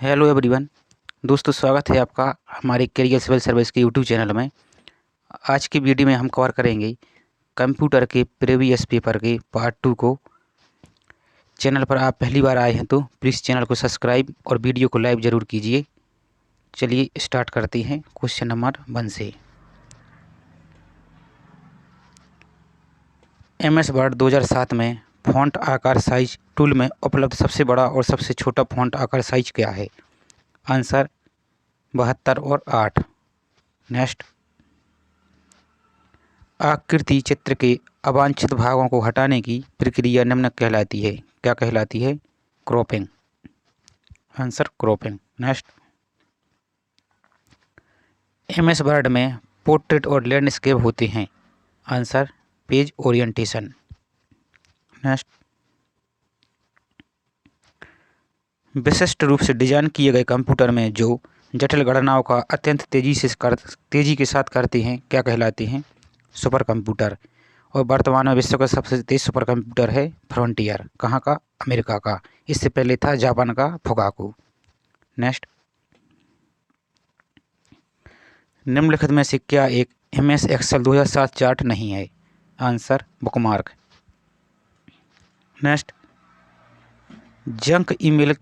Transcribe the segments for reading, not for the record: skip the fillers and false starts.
Hello everyone. दोस्तों, स्वागत है आपका हमारे करियर सिविल सर्विस के यूट्यूब चैनल में। आज की वीडियो में हम कवर करेंगे कंप्यूटर के प्रीवियस पेपर के पार्ट 2 को। चैनल पर आप पहली बार आए हैं तो प्लीज़ चैनल को सब्सक्राइब और वीडियो को लाइक ज़रूर कीजिए। चलिए स्टार्ट करते हैं क्वेश्चन नंबर 1 से। MS वर्ड 2007 में फ़ॉन्ट आकार साइज टूल में उपलब्ध सबसे बड़ा और सबसे छोटा फ़ॉन्ट आकार साइज क्या है? आंसर 72 और 8। नेक्स्ट, आकृति चित्र के अवांछित भागों को हटाने की प्रक्रिया निम्न कहलाती है। क्या कहलाती है? Cropping. Answer cropping. Next, MS Word में पोर्ट्रेट और लैंडस्केप होते हैं। Answer page orientation. नेक्स्ट, विशिष्ट रूप से डिजाइन किए गए कंप्यूटर में जो जटिल गणनाओं का अत्यंत तेजी के साथ करते हैं क्या कहलाते हैं? Super computer. और वर्तमान में विश्व का सबसे तेज सुपर कंप्यूटर है फ्रंटियर। कहाँ का? अमेरिका का। इससे पहले था जापान का फुगाकू। नेक्स्ट, निम्नलिखित में से क्या एक MS एक्सेल 2007 चार्ट नहीं है? Answer bookmark. Next, junk email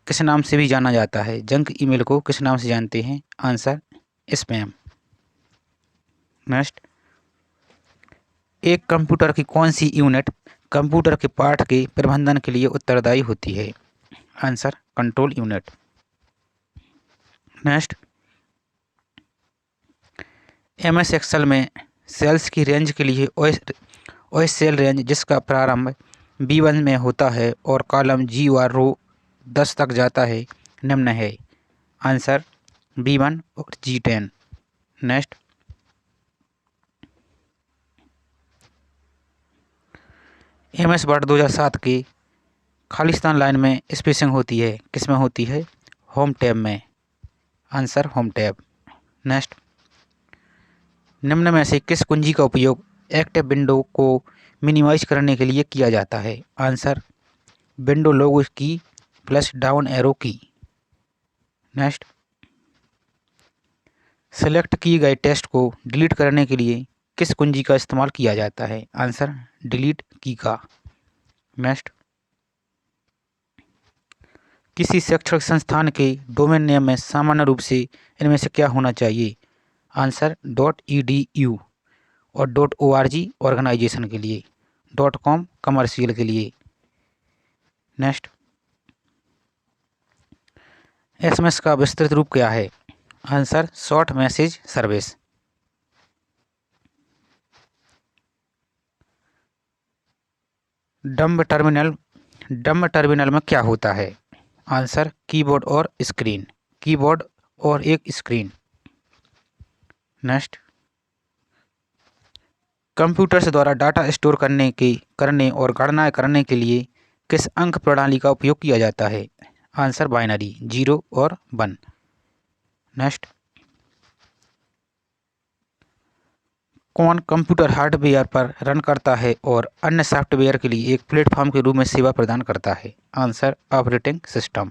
किस नाम से भी जाना जाता है? जंक ईमेल को किस नाम से जानते हैं? Answer spam. नेक्स्ट, एक कंप्यूटर की कौन सी यूनिट कंप्यूटर के पाठ के प्रबंधन के लिए उत्तरदायी होती है? Answer control unit. Next, MS Excel में सेल्स की रेंज के लिए OS सेल रेंज जिसका प्रारंभ B1 में होता है और कॉलम G और रो 10 तक जाता है निम्न है। आंसर B1 और G10। नेक्स्ट, MS वर्ड 2007 की खालिस्तान लाइन में स्पेसिंग होती है किस में होती है? होम टैब में। Answer home tab. नेक्स्ट, निम्न में से किस कुंजी का उपयोग एक्टिव विंडो को मिनिमाइज करने के लिए किया जाता है? आंसर विंडो लोगो की प्लस डाउन एरो की। नेक्स्ट, सेलेक्ट किए गए टेक्स्ट को डिलीट करने के लिए किस कुंजी का इस्तेमाल किया जाता है? आंसर डिलीट की का। नेक्स्ट, किसी शैक्षणिक संस्थान के डोमेन नेम में सामान्य रूप से इनमें से क्या होना चाहिए? आंसर .edu और .org ऑर्गेनाइजेशन के लिए, .com कमर्शियल के लिए। नेक्स्ट, SMS का विस्तृत रूप क्या है? Answer short message service. Dumb terminal में क्या होता है? आंसर कीबोर्ड और स्क्रीन। कीबोर्ड और एक स्क्रीन। नेक्स्ट, कंप्यूटर्स द्वारा डाटा स्टोर करने और गणना करने के लिए किस अंक प्रणाली का उपयोग किया जाता है? आंसर बाइनरी 0 और 1। नेक्स्ट, कौन कंप्यूटर हार्डवेयर पर रन करता है और अन्य सॉफ्टवेयर के लिए एक प्लेटफॉर्म के रूप में सेवा प्रदान करता है? Answer operating system.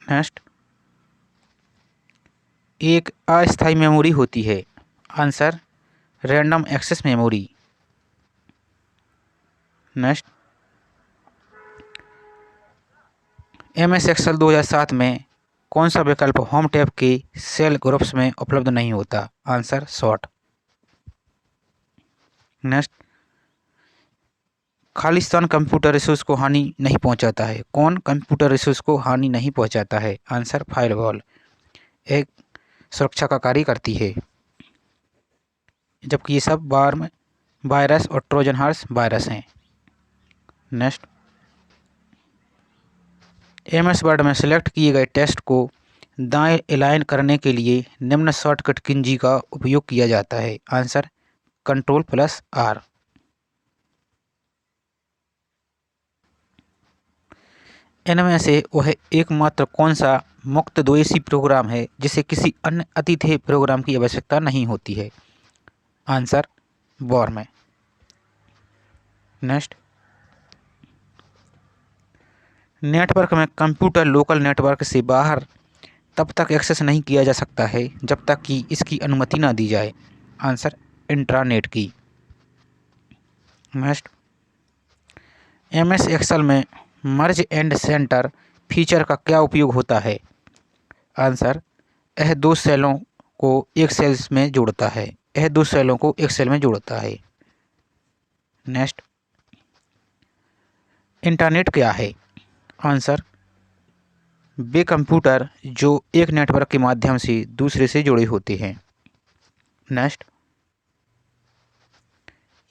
नेक्स्ट, एक अस्थायी मेमोरी होती है। Answer random access memory. Next, MS Excel 2007 में कौन सा विकल्प होम टैब के सेल ग्रुप्स में उपलब्ध नहीं होता? Answer sort. नेक्स्ट, खालिस्तान कंप्यूटर रिसोर्स को हानि नहीं पहुंचाता है। कौन कंप्यूटर रिसोर्स को हानि नहीं पहुंचाता है? आंसर फायरवॉल एक सुरक्षा का कार्य करती है, जबकि ये सब वायरस और ट्रोजन हॉर्स वायरस हैं। नेक्स्ट, MS वर्ड में सिलेक्ट किए गए टेक्स्ट को दाएं अलाइन करने के लिए निम्न शॉर्टकट कुंजी का उपयोग किया जाता है। Answer Ctrl+R। इनमें से वह एकमात्र कौन सा मुक्त द्वेषी प्रोग्राम है जिसे किसी अन्य अतिथेय प्रोग्राम की आवश्यकता नहीं होती है? Answer worm. नेक्स्ट, नेटवर्क में कंप्यूटर लोकल नेटवर्क से बाहर तब तक एक्सेस नहीं किया जा सकता है जब तक कि इसकी अनुमति ना दी जाए। आंसर इंट्रानेट की। नेक्स्ट, एमएस एक्सेल में मर्ज एंड सेंटर फीचर का क्या उपयोग होता है? आंसर, यह दो सेलों को एक सेल्स में जोड़ता है। यह दो सेलों को एक सेल में जोड़ता है। नेक्स्ट, इंटरनेट क्या है? आंसर, वे कंप्यूटर जो एक नेटवर्क के माध्यम से दूसरे से जुड़े होते हैं। नेक्स्ट,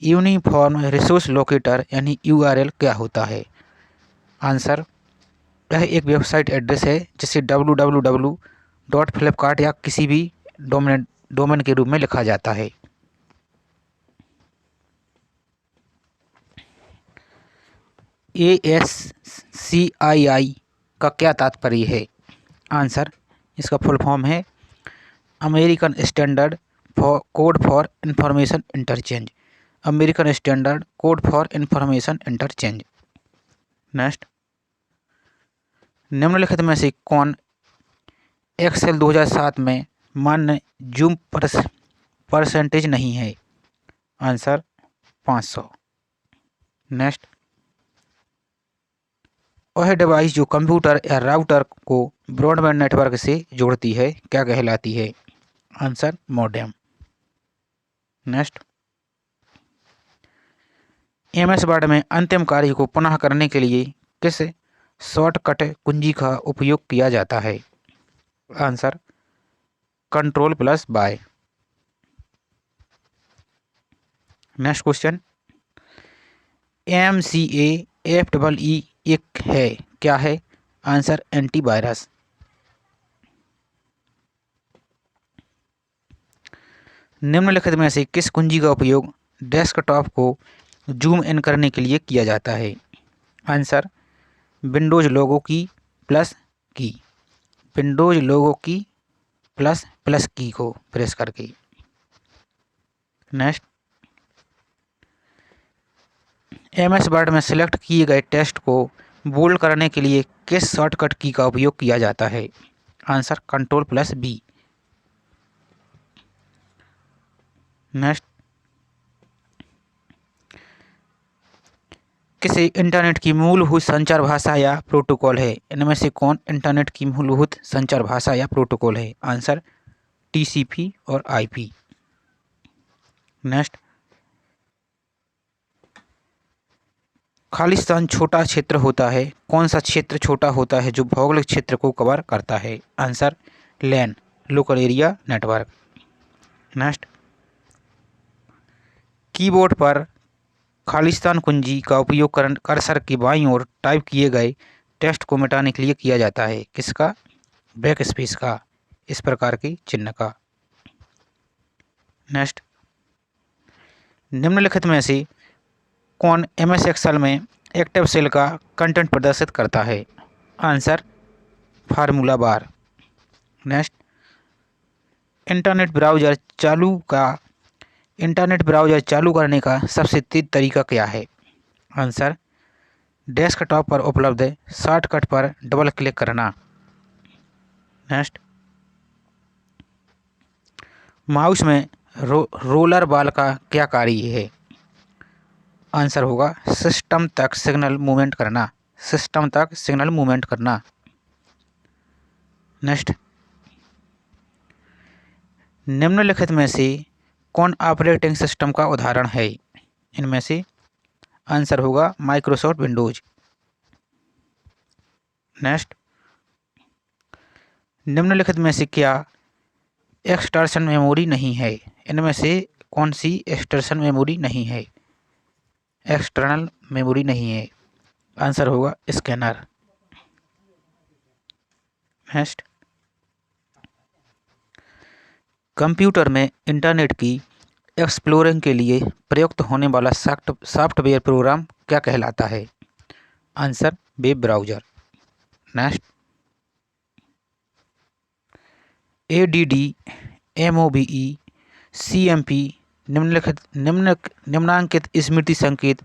यूनिफॉर्म रिसोर्स लोकेटर यानी यूआरएल क्या होता है? आंसर, यह एक वेबसाइट एड्रेस है जिसे www.flipkart या किसी भी डोमेन के रूप में लिखा जाता है। ASCII का क्या तात्पर्य है? आंसर, इसका फुल फॉर्म है American standard code for information interchange. American standard code for information interchange. Next, निम्नलिखित में से कौन एक्सेल 2007 में मान्य जूम परसेंटेज नहीं है? आंसर, 500। नेक्स्ट, वह डिवाइस जो कंप्यूटर या राउटर को ब्रॉडबैंड नेटवर्क से जोड़ती है क्या कहलाती है? Answer, modem. Next, MS word में अंतिम कार्य को पुनः करने के लिए किस शॉर्टकट कुंजी का उपयोग किया जाता है? Answer, Ctrl+Y। Next question, MCAFEE एक है क्या है? Answer, antivirus. निम्नलिखित में से किस कुंजी का उपयोग डेस्कटॉप को जूम इन करने के लिए किया जाता है? आंसर, विंडोज लोगो की प्लस की। विंडोज लोगो की प्लस की को प्रेस करके। नेक्स्ट, एमएस वर्ड में सिलेक्ट किए गए टेक्स्ट को बोल्ड करने के लिए किस शॉर्टकट की का उपयोग किया जाता है? Answer, Ctrl+B। नेक्स्ट, किसी इंटरनेट की मूलभूत संचार भाषा या प्रोटोकॉल है? इनमें से कौन इंटरनेट की मूलभूत संचार भाषा या प्रोटोकॉल है? आंसर, TCP और IP। नेक्स्ट, खालिस्तान छोटा क्षेत्र होता है। कौन सा क्षेत्र छोटा होता है जो भौगोलिक क्षेत्र को कवर करता है? Answer, LAN local area network. Next, keyboard पर खालिस्तान कुंजी का उपयोग कर्सर की बाईं ओर टाइप किए गए टेक्स्ट को मिटाने के लिए किया जाता है। किसका? बैक स्पेस का, इस प्रकार की चिन्ह का। नेक्स्ट, निम्नलिखित में से कौन एमएस एक्सेल में एक्टिव सेल का कंटेंट प्रदर्शित करता है? Answer, formula bar. Next, internet browser चालू करने का सबसे तेज तरीका क्या है? आंसर, डेस्कटॉप पर उपलब्ध शॉर्टकट पर डबल क्लिक करना। नेक्स्ट, माउस में रोलर बॉल का क्या कार्य है? आंसर होगा सिस्टम तक सिग्नल मूवमेंट करना। सिस्टम तक सिग्नल मूवमेंट करना। नेक्स्ट, निम्नलिखित में से कौन ऑपरेटिंग सिस्टम का उदाहरण है? इनमें से आंसर होगा माइक्रोसॉफ्ट विंडोज। नेक्स्ट, निम्नलिखित में से क्या एक्सटर्नल मेमोरी नहीं है? इनमें से कौन सी एक्सटर्नल मेमोरी नहीं है? एक्सटर्नल मेमोरी नहीं है। आंसर होगा स्कैनर। नेक्स्ट, कंप्यूटर में इंटरनेट की एक्सप्लोरिंग के लिए प्रयुक्त होने वाला सॉफ्टवेयर प्रोग्राम क्या कहलाता है? Answer, web browser. Next, ADD, MOVE, CMP निम्नांकित स्मृति संकेत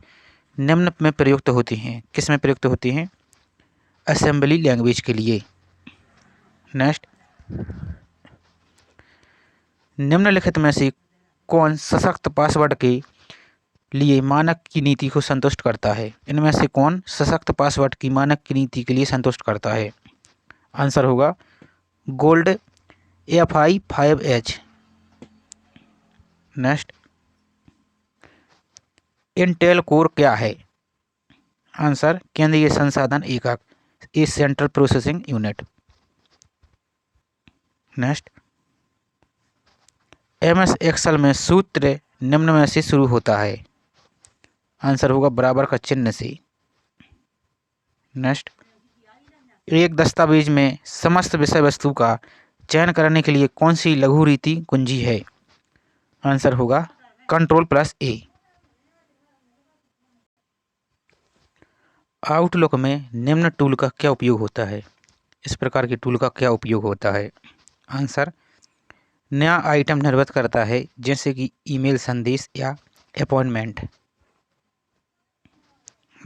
निम्न में प्रयुक्त होती हैं। किस में प्रयुक्त होती हैं? असेंबली लैंग्वेज के लिए। नेक्स्ट, निम्नलिखित में से कौन सशक्त पासवर्ड के लिए मानक की नीति को संतुष्ट करता है? इनमें से कौन सशक्त पासवर्ड की मानक की नीति के लिए संतुष्ट करता है? आंसर होगा gold FI5H। Next, Intel core क्या है? आंसर केंद्रीय संसाधन एकक, a central processing unit. Next, MS Excel में सूत्र निम्न में से शुरू होता है? आंसर होगा बराबर का चिन्ह से। नेक्स्ट, एक दस्तावेज में समस्त विषय वस्तु का चयन करने के लिए कौन सी लघु रीति कुंजी है? आंसर होगा Ctrl+A। आउटलुक में निम्न टूल का क्या उपयोग होता है? इस प्रकार के टूल का क्या उपयोग होता है? आंसर नया आइटम निर्मित करता है, जैसे कि ईमेल संदेश या अपॉइंटमेंट।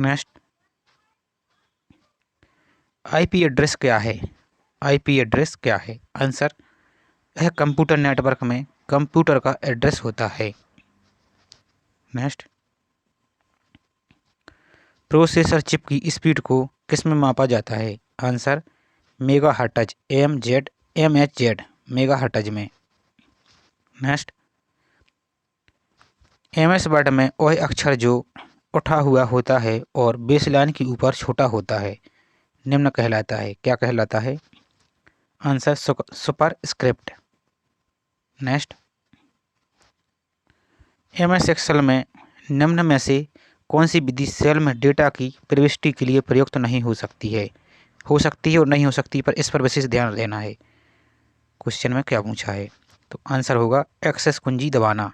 नेक्स्ट, IP एड्रेस क्या है? IP एड्रेस क्या है? आंसर यह कंप्यूटर नेटवर्क में कंप्यूटर का एड्रेस होता है। नेक्स्ट, प्रोसेसर चिप की स्पीड को किस में मापा जाता है? आंसर मेगाहर्ट्ज, MHz मेगाहर्ट्ज में। नेक्स्ट, MS वर्ड में वह अक्षर जो उठा हुआ होता है और बेसलाइन के ऊपर छोटा होता है निम्न कहलाता है, क्या कहलाता है? Answer superscript. Next, MS Excel में निम्न में से कौन सी विधि सेल में डेटा की प्रविष्टि के लिए प्रयुक्त नहीं हो सकती है? हो सकती है और नहीं हो सकती, पर इस पर विशेष ध्यान देना है। क्वेश्चन में क्या पूछा है? तो आंसर होगा एक्सेस कुंजी दबाना।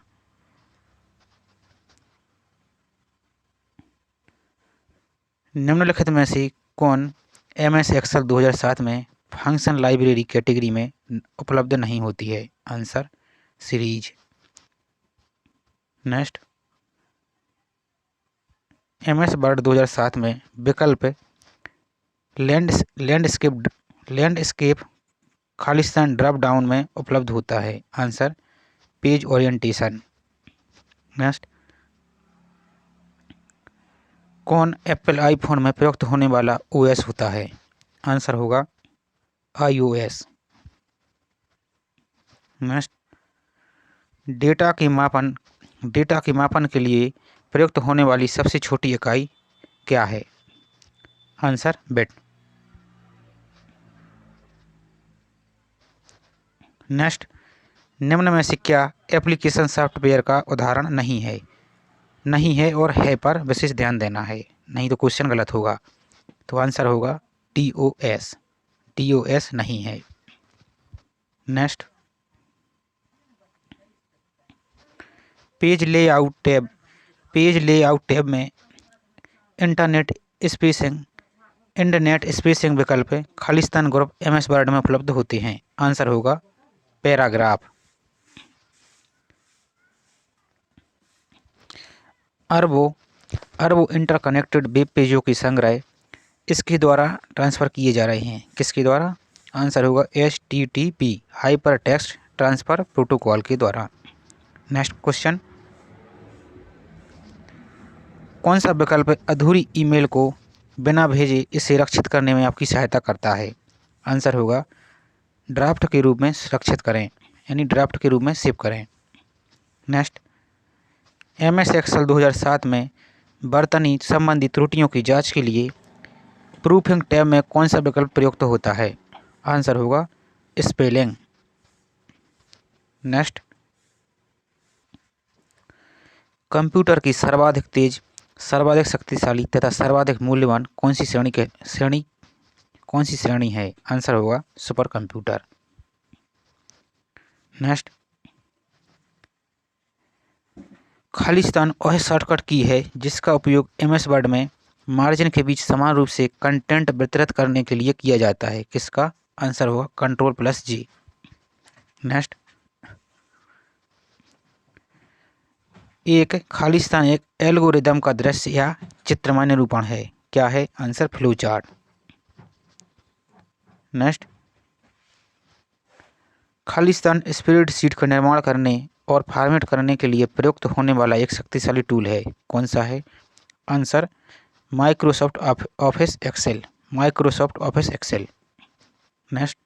निम्नलिखित में से कौन MS एक्सेल 2007 में फंक्शन लाइब्रेरी कैटेगरी में उपलब्ध नहीं होती है? Answer series. Next, MS Word 2007 में विकल्प लैंडस्केप खालिस्तान ड्रॉप डाउन में उपलब्ध होता है। Answer page orientation. नेक्स्ट, कौन एप्पल आईफोन में प्रयुक्त होने वाला OS होता है? आंसर होगा iOS। नेक्स्ट, डेटा के मापन के लिए प्रयुक्त होने वाली सबसे छोटी इकाई क्या है? Answer bit. नेक्स्ट, निम्न में से क्या एप्लीकेशन सॉफ्टवेयर का उदाहरण नहीं है? नहीं है और है पर विशेष ध्यान देना है, नहीं तो क्वेश्चन गलत होगा। तो आंसर होगा TOS नहीं है। नेक्स्ट, पेज लेआउट टैब में इंटरनेट स्पेसिंग विकल्प खालिस्तान ग्रुप MS वर्ड में उपलब्ध होते हैं। आंसर होगा पैराग्राफ। अरबों इंटरकनेक्टेड वेब पेजों की संग्रह इसके द्वारा ट्रांसफ़र किए जा रहे हैं। किसके द्वारा? आंसर होगा HTTP hyper text transfer protocol के द्वारा। नेक्स्ट क्वेश्चन, कौन सा विकल्प अधूरी ईमेल को बिना भेजे इसे रक्षित करने में आपकी सहायता करता है? आंसर होगा ड्राफ्ट के रूप में सुरक्षित करें, यानी ड्राफ्ट के रूप में सेव करें। नेक्स्ट, MS एक्सेल 2007 में वर्तनी संबंधी त्रुटियों की जांच के लिए प्रूफिंग टैब में कौन सा विकल्प प्रयुक्त होता है? आंसर होगा स्पेलिंग। नेक्स्ट, कंप्यूटर की सर्वाधिक तेज, सर्वाधिक शक्तिशाली तथा सर्वाधिक मूल्यवान कौन सी श्रेणी है? आंसर होगा सुपर कंप्यूटर। नेक्स्ट, खालिस्तान वह शॉर्टकट की है जिसका उपयोग MS वर्ड में मार्जिन के बीच समान रूप से कंटेंट वितरित करने के लिए किया जाता है। किसका? आंसर होगा Ctrl+G। नेक्स्ट, खालिस्तान एक एल्गोरिदम का दृश्य या चित्रमय निरूपण है। क्या है? Answer flow chart. Next, Khalistan spreadsheet का निर्माण करने और फॉर्मेट करने के लिए प्रयुक्त होने वाला एक शक्तिशाली टूल है, कौन सा है? Answer, Microsoft Office Excel. Microsoft Office Excel. Next,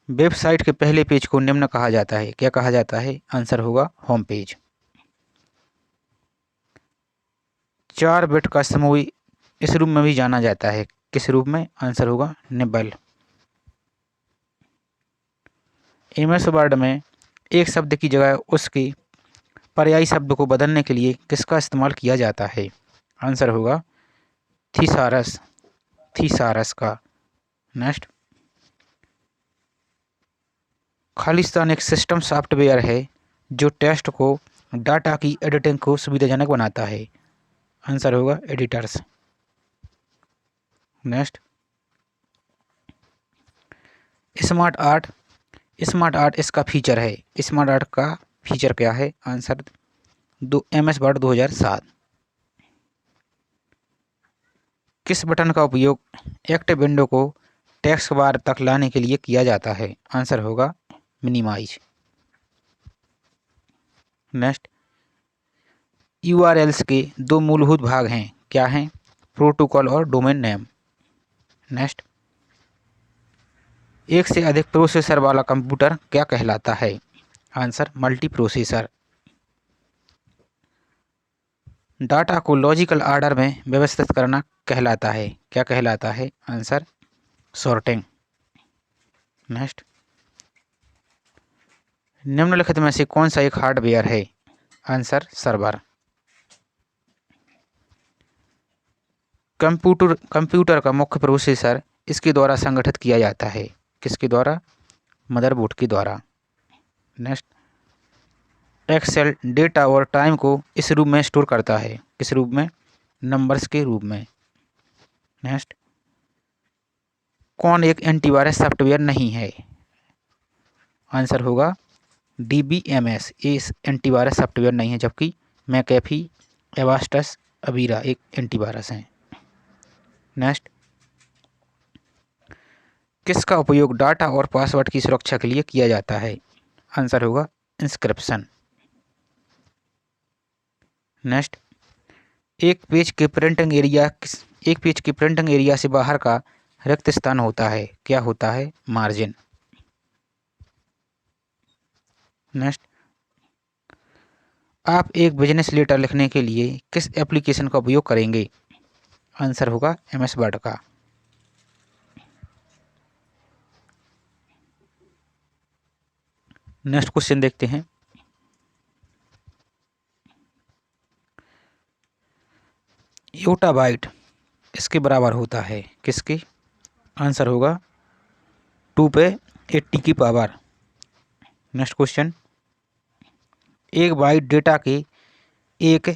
website के पहले पेज को निम्न कहा जाता है, क्या कहा जाता है? आंसर होगा होम पेज। 4 बिट का समूह इस रूप में भी जाना जाता है, किस रूप में? आंसर होगा निबल। एमएस वर्ड में एक शब्द की जगह उसके पर्यायी शब्द को बदलने के लिए किसका इस्तेमाल किया जाता है? आंसर होगा थीसारस। थीसारस का। नेक्स्ट, खालिस्तान एक सिस्टम सॉफ्टवेयर है जो टेक्स्ट को डाटा की एडिटिंग को सुविधाजनक बनाता है, आंसर होगा editors. Next, smart art. Smart art इसका फीचर है, स्मार्ट आर्ट का फीचर क्या है? Answer MS Word 2007। किस बटन का उपयोग एक्टिव विंडो को टेक्स्ट बार तक लाने के लिए किया जाता है? आंसर होगा मिनिमाइज। नेक्स्ट, यूआरएल्स के 2 मूलभूत भाग हैं, क्या हैं? प्रोटोकॉल और डोमेन नेम। नेक्स्ट, एक से अधिक प्रोसेसर वाला कंप्यूटर क्या कहलाता है? Answer, multi processor. डाटा को लॉजिकल ऑर्डर में व्यवस्थित करना कहलाता है, क्या कहलाता है? Answer, sorting. नेक्स्ट, निम्नलिखित में से कौन सा एक हार्डवेयर है? Answer, server. कंप्यूटर का मुख्य प्रोसेसर इसके द्वारा संगठित किया जाता है, किसके द्वारा? मदरबोर्ड के द्वारा। नेक्स्ट, एक्सेल डेटा और टाइम को इस रूप में स्टोर करता है, किस रूप में? नंबर्स के रूप में। नेक्स्ट, कौन एक एंटीवायरस सॉफ्टवेयर नहीं है? आंसर होगा DBMS। ये एंटीवायरस सॉफ्टवेयर नहीं है, जबकि मैकेफी, एवास्टस, अवीरा एक एंटीवायरस हैं। नेक्स्ट, किसका उपयोग डाटा और पासवर्ड की सुरक्षा के लिए किया जाता है? आंसर होगा इंस्क्रिप्शन। नेक्स्ट, एक पेज के प्रिंटिंग एरिया से बाहर का रिक्त स्थान होता है, क्या होता है? मार्जिन। नेक्स्ट, आप एक बिजनेस लेटर लिखने के लिए किस एप्लीकेशन का उपयोग करेंगे? आंसर होगा MS वर्ड का। नेक्स्ट क्वेश्चन देखते हैं। योटाबाइट इसके बराबर होता है, किसके? आंसर होगा 2 पे 80 की पावर। नेक्स्ट क्वेश्चन, एक बाइट डेटा के एक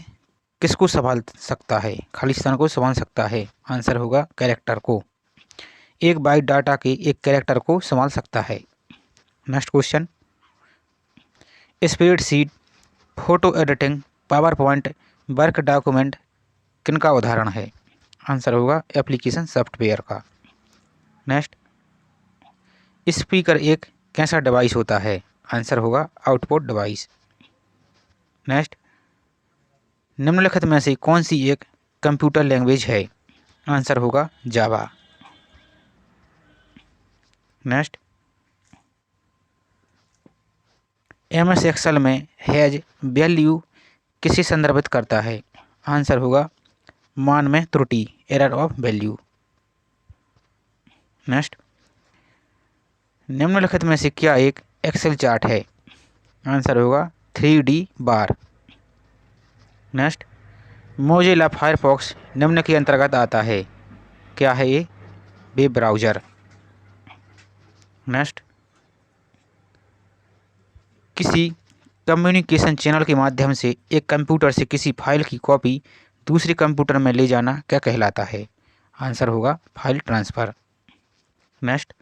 किसको संभाल सकता है? खालिस्तान को संभाल सकता है, आंसर होगा कैरेक्टर को। एक बाइट डाटा के एक कैरेक्टर को संभाल सकता है। Next question, spreadsheet, photo editing, power point, work document किनका उदाहरण है? आंसर होगा एप्लीकेशन सॉफ्टवेयर का। नेक्स्ट, स्पीकर एक कैसा डिवाइस होता है? आंसर होगा आउटपुट डिवाइस। नेक्स्ट, निम्नलिखित में से कौन सी एक कंप्यूटर लैंग्वेज है? आंसर होगा जावा। नेक्स्ट, MS एक्सेल में हैज वैल्यू किसे संदर्भित करता है? आंसर होगा मान में त्रुटि, एरर ऑफ वैल्यू। नेक्स्ट, निम्नलिखित में से क्या एक एक्सेल चार्ट है? आंसर होगा 3D बार। नेक्स्ट, मोजिला फायरफॉक्स निम्न के अंतर्गत आता है, क्या है ये? Web browser. नेक्स्ट, किसी कम्युनिकेशन चैनल के माध्यम से एक कंप्यूटर से किसी फाइल की कॉपी दूसरे कंप्यूटर में ले जाना क्या कहलाता है? आंसर होगा फाइल ट्रांसफ़र। नेक्स्ट,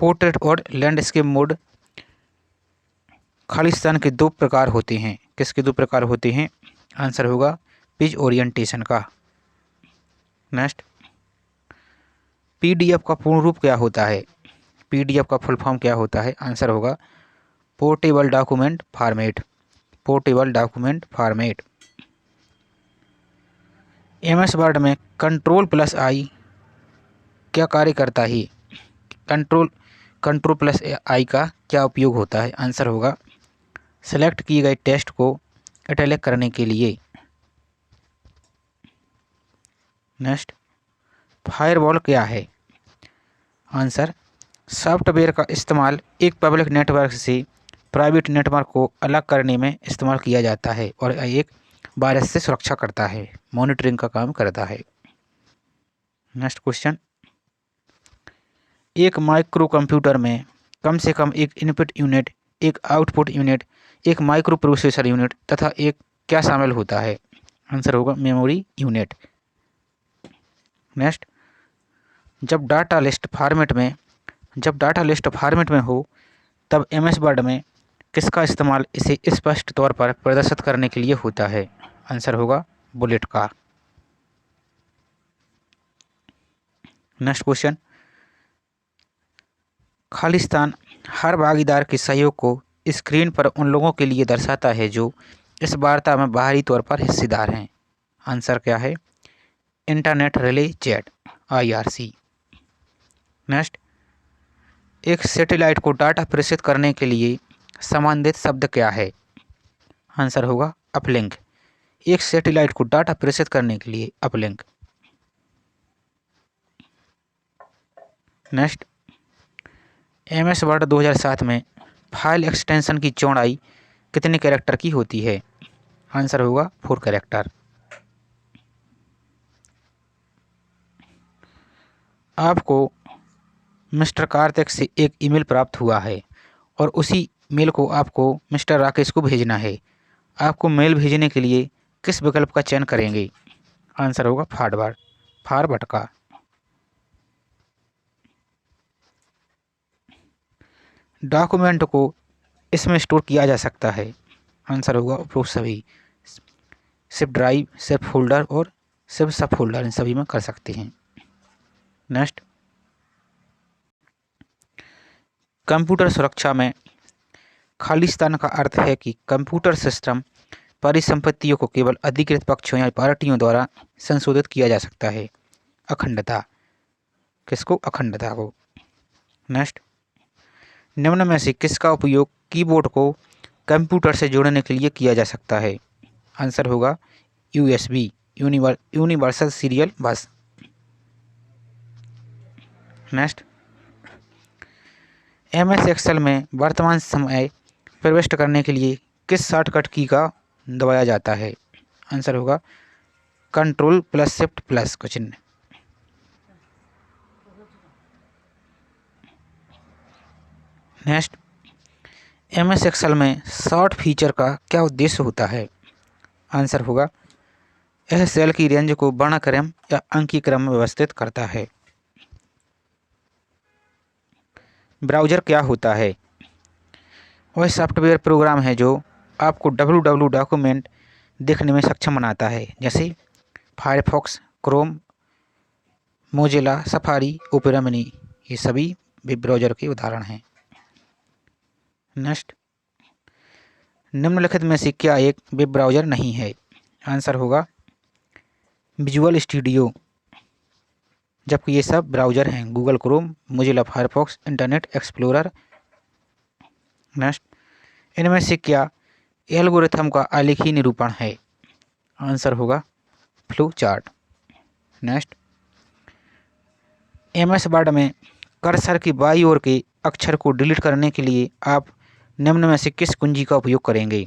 पोर्ट्रेट और लैंडस्केप मोड खालिस्तान के 2 प्रकार होते हैं, किसके 2 प्रकार होते हैं? आंसर होगा पेज ओरिएंटेशन का। नेक्स्ट, पीडीएफ का पूर्ण रूप क्या होता है? पीडीएफ का फुल फॉर्म क्या होता है? आंसर होगा portable document format. Portable document format. MS word में कंट्रोल प्लस आई क्या कार्य करता है? कंट्रोल प्लस आई का क्या उपयोग होता है? आंसर होगा सेलेक्ट किए गए टेक्स्ट को इटैलिक करने के लिए। नेक्स्ट, फायरवॉल क्या है? आंसर सॉफ्टवेयर का इस्तेमाल एक पब्लिक नेटवर्क से प्राइवेट नेटवर्क को अलग करने में इस्तेमाल किया जाता है और एक वायरस से सुरक्षा करता है, मॉनिटरिंग का काम करता है। नेक्स्ट क्वेश्चन, एक माइक्रो कंप्यूटर में कम से कम एक इनपुट यूनिट, एक आउटपुट यूनिट, एक माइक्रो प्रोसेसर यूनिट तथा एक क्या शामिल होता है? आंसर होगा मेमोरी यूनिट। नेक्स्ट, जब डाटा लिस्ट फॉर्मेट में हो तब एमएस वर्ड में किसका इस्तेमाल इसे स्पष्ट तौर पर प्रदर्शित करने के लिए होता है? आंसर होगा बुलेट का। नेक्स्ट क्वेश्चन, खालिस्तान हर भागीदार के सहयोग को स्क्रीन पर उन लोगों के लिए दर्शाता है जो इस वार्ता में बाहरी तौर पर हिस्सेदार हैं। आंसर क्या है? Internet relay chat, IRC। Next, एक सैटेलाइट को डाटा प्रेषित करने के लिए संबंधित शब्द क्या है? आंसर होगा अपलिंक। एक सैटेलाइट को डाटा प्रेषित करने के लिए अपलिंक। नेक्स्ट, एमएस वर्ड 2007 में फाइल एक्सटेंशन की चौड़ाई कितने कैरेक्टर की होती है? आंसर होगा 4 कैरेक्टर। आपको मिस्टर कार्तिक से एक ईमेल प्राप्त हुआ है और उसी मेल को आपको मिस्टर राकेश को भेजना है। आपको मेल भेजने के लिए किस विकल्प का चयन करेंगे? आंसर होगा फॉरवर्ड का। डॉक्यूमेंट को इसमें स्टोर किया जा सकता है। आंसर होगा उपरोक्त सभी, सिप ड्राइव, सिप फोल्डर और सिप सब फोल्डर, इन सभी में कर सकते हैं। नेक्स्ट, कंप्यूटर सुरक्षा में खालिस्तान का अर्थ है कि कंप्यूटर सिस्टम परिसंपत्तियों को केवल अधिकृत पक्षों या पार्टियों द्वारा संशोधित किया जा सकता है। अखंडता, किसको? अखंडता को। नेक्स्ट, निम्न में से किसका उपयोग कीबोर्ड को कंप्यूटर से जोड़ने के लिए किया जा सकता है? आंसर होगा USB, universal serial bus. Next, MS Excel में वर्तमान समय प्रविष्ट करने के लिए किस शॉर्टकट की का दबाया जाता है? आंसर होगा कंट्रोल प्लस शिफ्ट प्लस का चिन्ह। नेक्स्ट, MS एक्सेल में शॉर्ट फीचर का क्या उद्देश्य होता है? आंसर होगा यह सेल की रेंज को वर्णक्रम या अंकीय क्रम में व्यवस्थित करता है। ब्राउज़र क्या होता है? वह सॉफ्टवेयर प्रोग्राम है जो आपको www डॉक्यूमेंट देखने में सक्षम बनाता है, जैसे Firefox, Chrome, Mozilla, safari, opera mini, ये सभी वेब ब्राउज़र के उदाहरण हैं। नेक्स्ट, निम्नलिखित में से क्या एक वेब ब्राउज़र नहीं है? आंसर होगा विजुअल स्टूडियो, जबकि ये सब ब्राउज़र हैं Google Chrome, Mozilla Firefox, internet explorer. Next, इनमें से क्या एल्गोरिथम का आलेखी निरूपण है? आंसर होगा flow chart. Next, MS Word में कर्सर की बाईं ओर के अक्षर को डिलीट करने के लिए आप निम्न में से किस कुंजी का उपयोग करेंगे?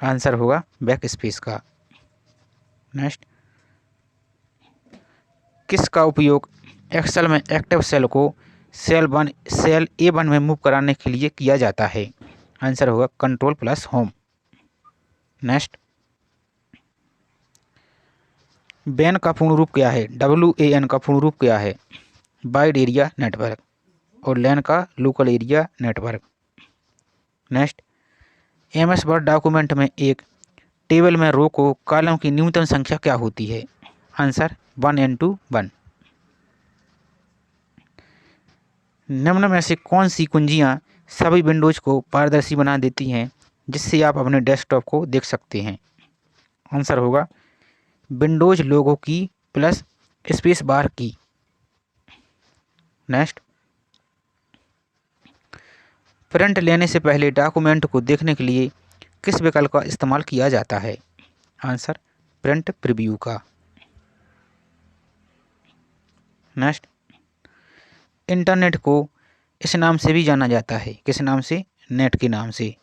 आंसर होगा बैकस्पेस का। नेक्स्ट, किसका उपयोग एक्सेल में एक्टिव सेल को सेल A1 में मूव कराने के लिए किया जाता है? आंसर होगा control plus home. Next, WAN का पूर्ण रूप क्या है? WAN का पूर्ण रूप क्या है? Wide area network. और LAN का local area network. Next, MS word document में एक टेबल में रो को कॉलम की न्यूनतम संख्या क्या होती है? Answer 1 into 1। निम्न में से कौन सी कुंजियाँ सभी विंडोज को पारदर्शी बना देती हैं जिससे आप अपने डेस्कटॉप को देख सकते हैं? आंसर होगा विंडोज लोगो की प्लस स्पेस बार की। नेक्स्ट, प्रिंट लेने से पहले डॉक्यूमेंट को देखने के लिए किस विकल्प का इस्तेमाल किया जाता है? आंसर प्रिंट प्रीव्यू का। नेक्स्ट, इंटरनेट को इस नाम से भी जाना जाता है, किस नाम से? नेट के नाम से।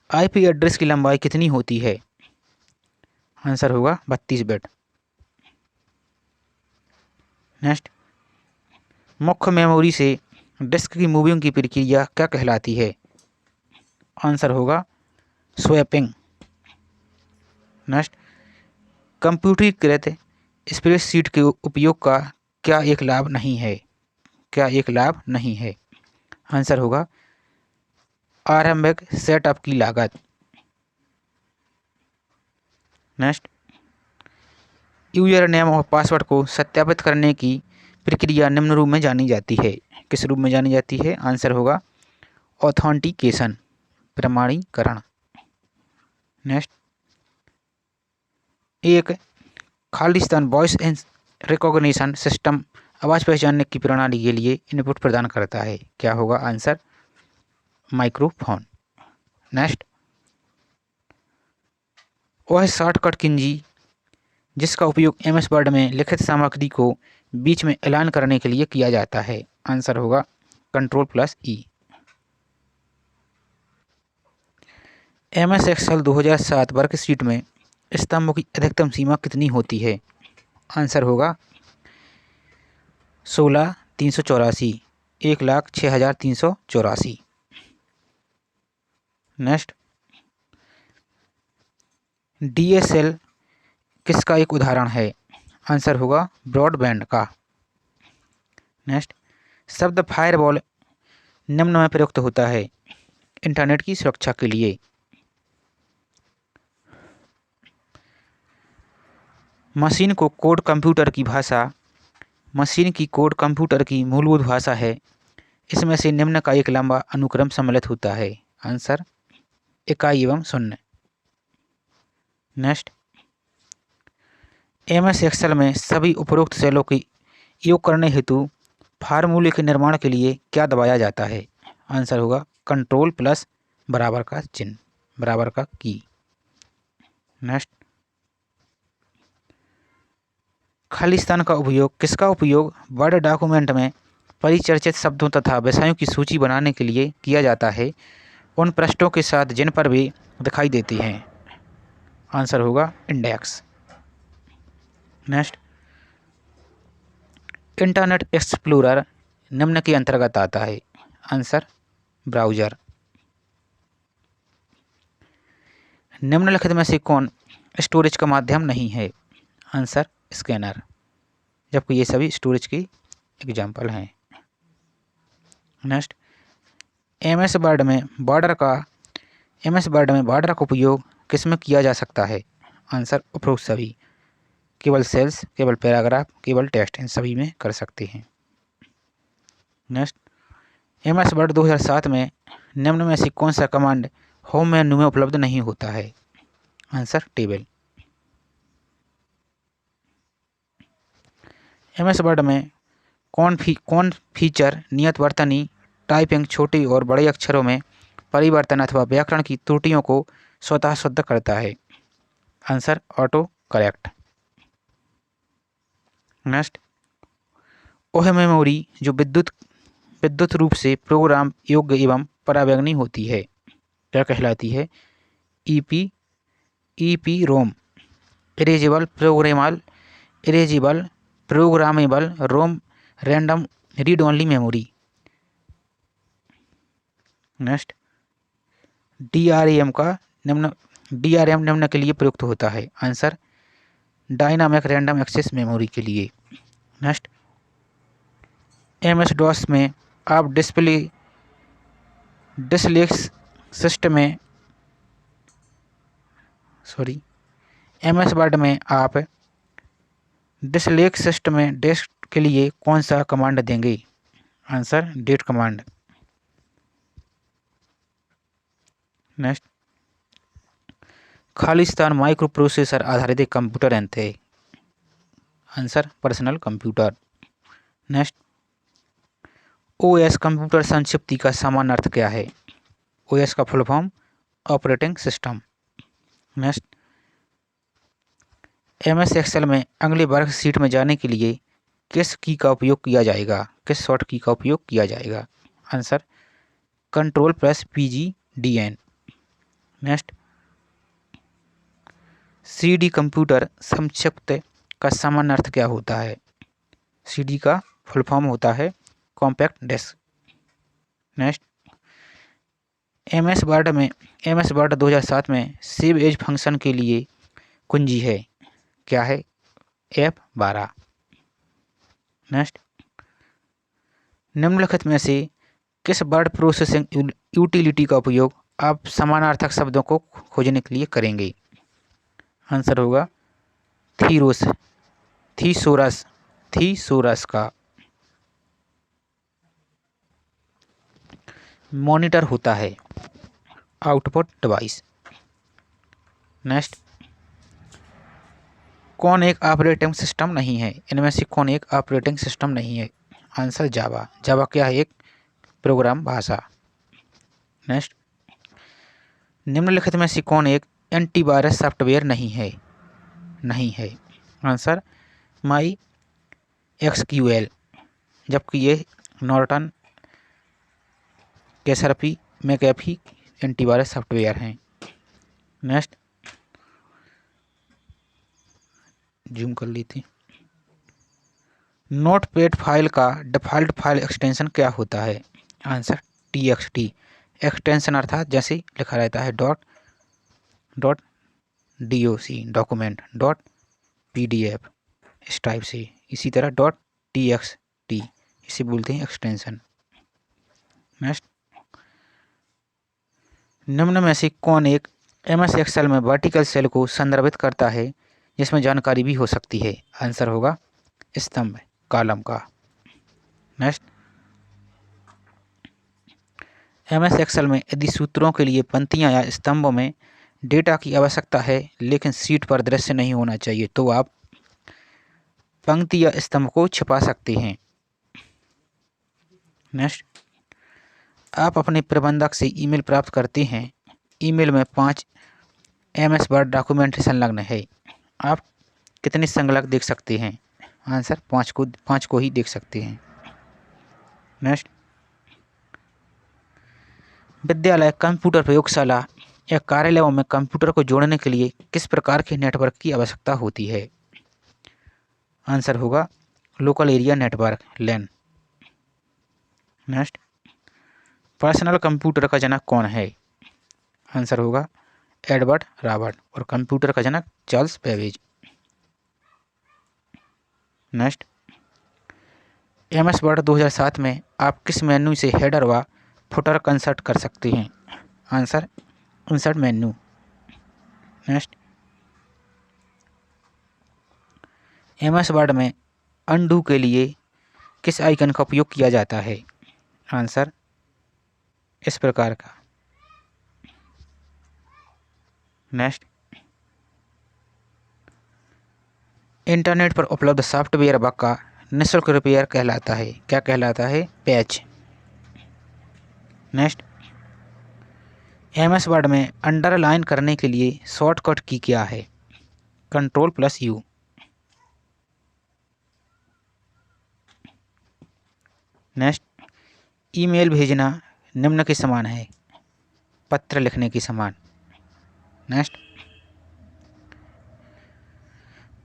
आईपी एड्रेस की लंबाई कितनी होती है? आंसर होगा 32 बिट। नेक्स्ट, मुख्य मेमोरी से डिस्क की मूविंग की प्रक्रिया क्या कहलाती है? आंसर होगा स्वैपिंग। नेक्स्ट, कंप्यूटरीकृत स्प्रेडशीट के उपयोग का क्या एक लाभ नहीं है? क्या एक लाभ नहीं है? आंसर होगा आरंभिक सेटअप की लागत। नेक्स्ट, यूजर नेम और पासवर्ड को सत्यापित करने की प्रक्रिया निम्न रूप में जानी जाती है, किस रूप में जानी जाती है? आंसर होगा ऑथेंटिकेशन, प्रमाणीकरण। नेक्स्ट, एक खालिस्तान वॉइस रिकॉग्निशन सिस्टम आवाज़ पहचानने की प्रणाली के लिए इनपुट प्रदान करता है, क्या होगा? Answer microphone. नेक्स्ट, वह शॉर्टकट कुंजी जिसका उपयोग एमएस वर्ड में लिखित सामग्री को बीच में ऐलान करने के लिए किया जाता है? आंसर होगा Ctrl+E। एमएस एक्सेल 2007 वर्कशीट में स्तंभों की अधिकतम सीमा कितनी होती है? आंसर होगा 16,384, 1,06,384। नेक्स्ट, डीएसएल किसका एक उदाहरण है? आंसर होगा ब्रॉडबैंड का। नेक्स्ट, शब्द फायरवॉल निम्न में प्रयुक्त होता है इंटरनेट की सुरक्षा के लिए? मशीन कोड कंप्यूटर की मूलभूत भाषा है, इसमें से निम्न का एक लंबा अनुक्रम सम्मिलित होता है? आंसर इकाई एवं शून्य। नेक्स्ट, एमएस एक्सेल में सभी उपरोक्त सेलों की योग करने हेतु फार्मूले के निर्माण के लिए क्या दबाया जाता है? आंसर होगा Ctrl+ बराबर का चिन्ह, बराबर का की। नेक्स्ट, खालिस्तान का उपयोग किसका उपयोग वर्ड डॉक्यूमेंट में परिचर्चित शब्दों तथा विषयों की सूची बनाने के लिए किया जाता है उन पृष्ठों के साथ जिन पर वे दिखाई देती हैं? आंसर होगा इंडेक्स। नेक्स्ट, इंटरनेट एक्सप्लोरर निम्न के अंतर्गत आता है? Answer browser. निम्नलिखित में से कौन स्टोरेज का माध्यम नहीं है? आंसर स्कैनर, जबकि ये सभी स्टोरेज की एग्जाम्पल हैं। नेक्स्ट, एमएस वर्ड में बॉर्डर का उपयोग किसमें किया जा सकता है? आंसर उपरोक्त सभी, केवल सेल्स, केवल पैराग्राफ, केवल टेक्स्ट, इन सभी में कर सकते हैं। नेक्स्ट, एमएस वर्ड 2007 में निम्न में से कौन सा कमांड होम मेन्यू में उपलब्ध नहीं होता है? Answer table. एमएस वर्ड में कौन फीचर नियत वर्तनी टाइपिंग छोटे और बड़े अक्षरों में परिवर्तन अथवा व्याकरण की त्रुटियों को स्वतः शुद्ध करता है? Answer auto correct. नेक्स्ट, वह मेमोरी जो विद्युत रूप से प्रोग्राम योग्य एवं परावैंगनी होती है, क्या कहलाती है? EPROM, erasable programmable ROM random read only memory. Next, DRAM निम्न के लिए प्रयुक्त होता है? Answer dynamic random access memory के लिए। नेक्स्ट, एमएस डॉस में आप एमएस वर्ड में आप डिस्लेक्सिस्ट में के लिए कौन सा कमांड देंगे? Answer date command. नेक्स्ट, खालिस्तान माइक्रो प्रोसेसर आधारित एक कंप्यूटर यंत्र है। Answer personal computer. Next, OS computer संक्षिप्ति का सामान्य अर्थ क्या है? ओएस का full form operating system. Next, MS Excel में अगले वर्कशीट में जाने के लिए किस की का उपयोग किया जाएगा? किस शॉर्ट की का उपयोग किया जाएगा? Answer Ctrl+PGDN। Next, CD computer संक्षिप्त का सामान्य अर्थ क्या होता है? सीडी का फुल फॉर्म होता है compact disc. Next, MS Word 2007 में सेव एज फंक्शन के लिए कुंजी है, क्या है? F12। नेक्स्ट, निम्नलिखित में से किस वर्ड प्रोसेसिंग यूटिलिटी का उपयोग आप समानार्थक शब्दों को खोजने के लिए करेंगे? आंसर होगा थीसोरस का। मॉनिटर होता है आउटपुट डिवाइस। नेक्स्ट, कौन एक ऑपरेटिंग सिस्टम नहीं है? इनमें से कौन एक ऑपरेटिंग सिस्टम नहीं है? आंसर जावा। जावा क्या है? एक प्रोग्राम भाषा। नेक्स्ट, निम्नलिखित में से कौन एक एंटीवायरस सॉफ्टवेयर नहीं है? आंसर MySQL, जबकि ये नॉर्टन, कैसरपी, मैकेफी एंटीवायरस सॉफ्टवेयर हैं। नेक्स्ट, जूम कर ली थी। नोटपैड फाइल का डिफ़ॉल्ट फाइल एक्सटेंशन क्या होता है? Answer TXT। एक्सटेंशन अर्थात जैसे लिखा रहता है डॉट DOC डॉक्यूमेंट, .PDF इस टाइप से, इसी तरह .TXT इसे बोलते हैं एक्सटेंशन। नेक्स्ट, निम्न में से कौन एक MS एक्सेल में वर्टिकल सेल को संदर्भित करता है जिसमें जानकारी भी हो सकती है? आंसर होगा स्तंभ, कॉलम का। नेक्स्ट, MS एक्सेल में यदि सूत्रों के लिए पंक्तियां या स्तंभों में डेटा की आवश्यकता है लेकिन शीट पर दृश्य नहीं होना चाहिए तो आप पंक्ति या स्तंभ को छिपा सकते हैं। नेक्स्ट, आप अपने प्रबंधक से ईमेल प्राप्त करते हैं। ईमेल में 5 MS वर्ड डॉक्यूमेंट संलग्न है। आप कितने संलग्न देख सकते हैं? आंसर 5 को ही देख सकते हैं। नेक्स्ट, विद्यालय, कंप्यूटर प्रयोगशाला या कार्यालयों में कंप्यूटर को जोड़ने के लिए किस प्रकार के नेटवर्क की आवश्यकता होती है? आंसर होगा local area network, LAN। Next, personal computer का जनक कौन है? आंसर होगा एडवर्ड रॉबर्ट, और कंप्यूटर का जनक Charles Babbage. Next, MS Word 2007 में आप किस मेन्यू से हेडर व फुटर कंसर्ट कर सकते हैं? Answer insert menu. Next, MS Word में अनडू के लिए किस आइकन का उपयोग किया जाता है? आंसर इस प्रकार का। नेक्स्ट, इंटरनेट पर उपलब्ध सॉफ्टवेयर बग का निःशुल्क रिपेयर कहलाता है, क्या कहलाता है? पैच। नेक्स्ट, MS वर्ड में अंडरलाइन करने के लिए शॉर्टकट की क्या है? Ctrl+U। नेक्स्ट, ईमेल भेजना निम्न के समान है, पत्र लिखने के समान। नेक्स्ट,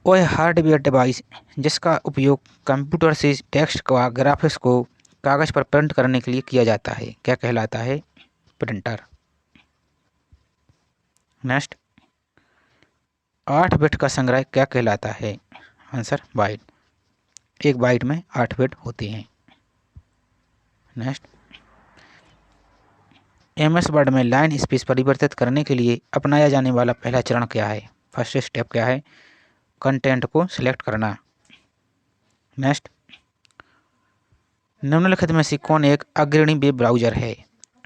वह हार्डवेयर डिवाइस जिसका उपयोग कंप्यूटर से टेक्स्ट का ग्राफिक्स को कागज़ पर प्रिंट करने के लिए किया जाता है, क्या कहलाता है? प्रिंटर। नेक्स्ट, 8 बिट का संग्रह क्या कहलाता है? Answer bite. एक बाइट में 8 बिट होते हैं। नेक्स्ट, MS वर्ड में लाइन स्पेस परिवर्तित करने के लिए अपनाया जाने वाला पहला चरण क्या है? फर्स्ट स्टेप क्या है? कंटेंट को सिलेक्ट करना। नेक्स्ट, निम्नलिखित में से कौन एक अग्रणी वेब ब्राउज़र है?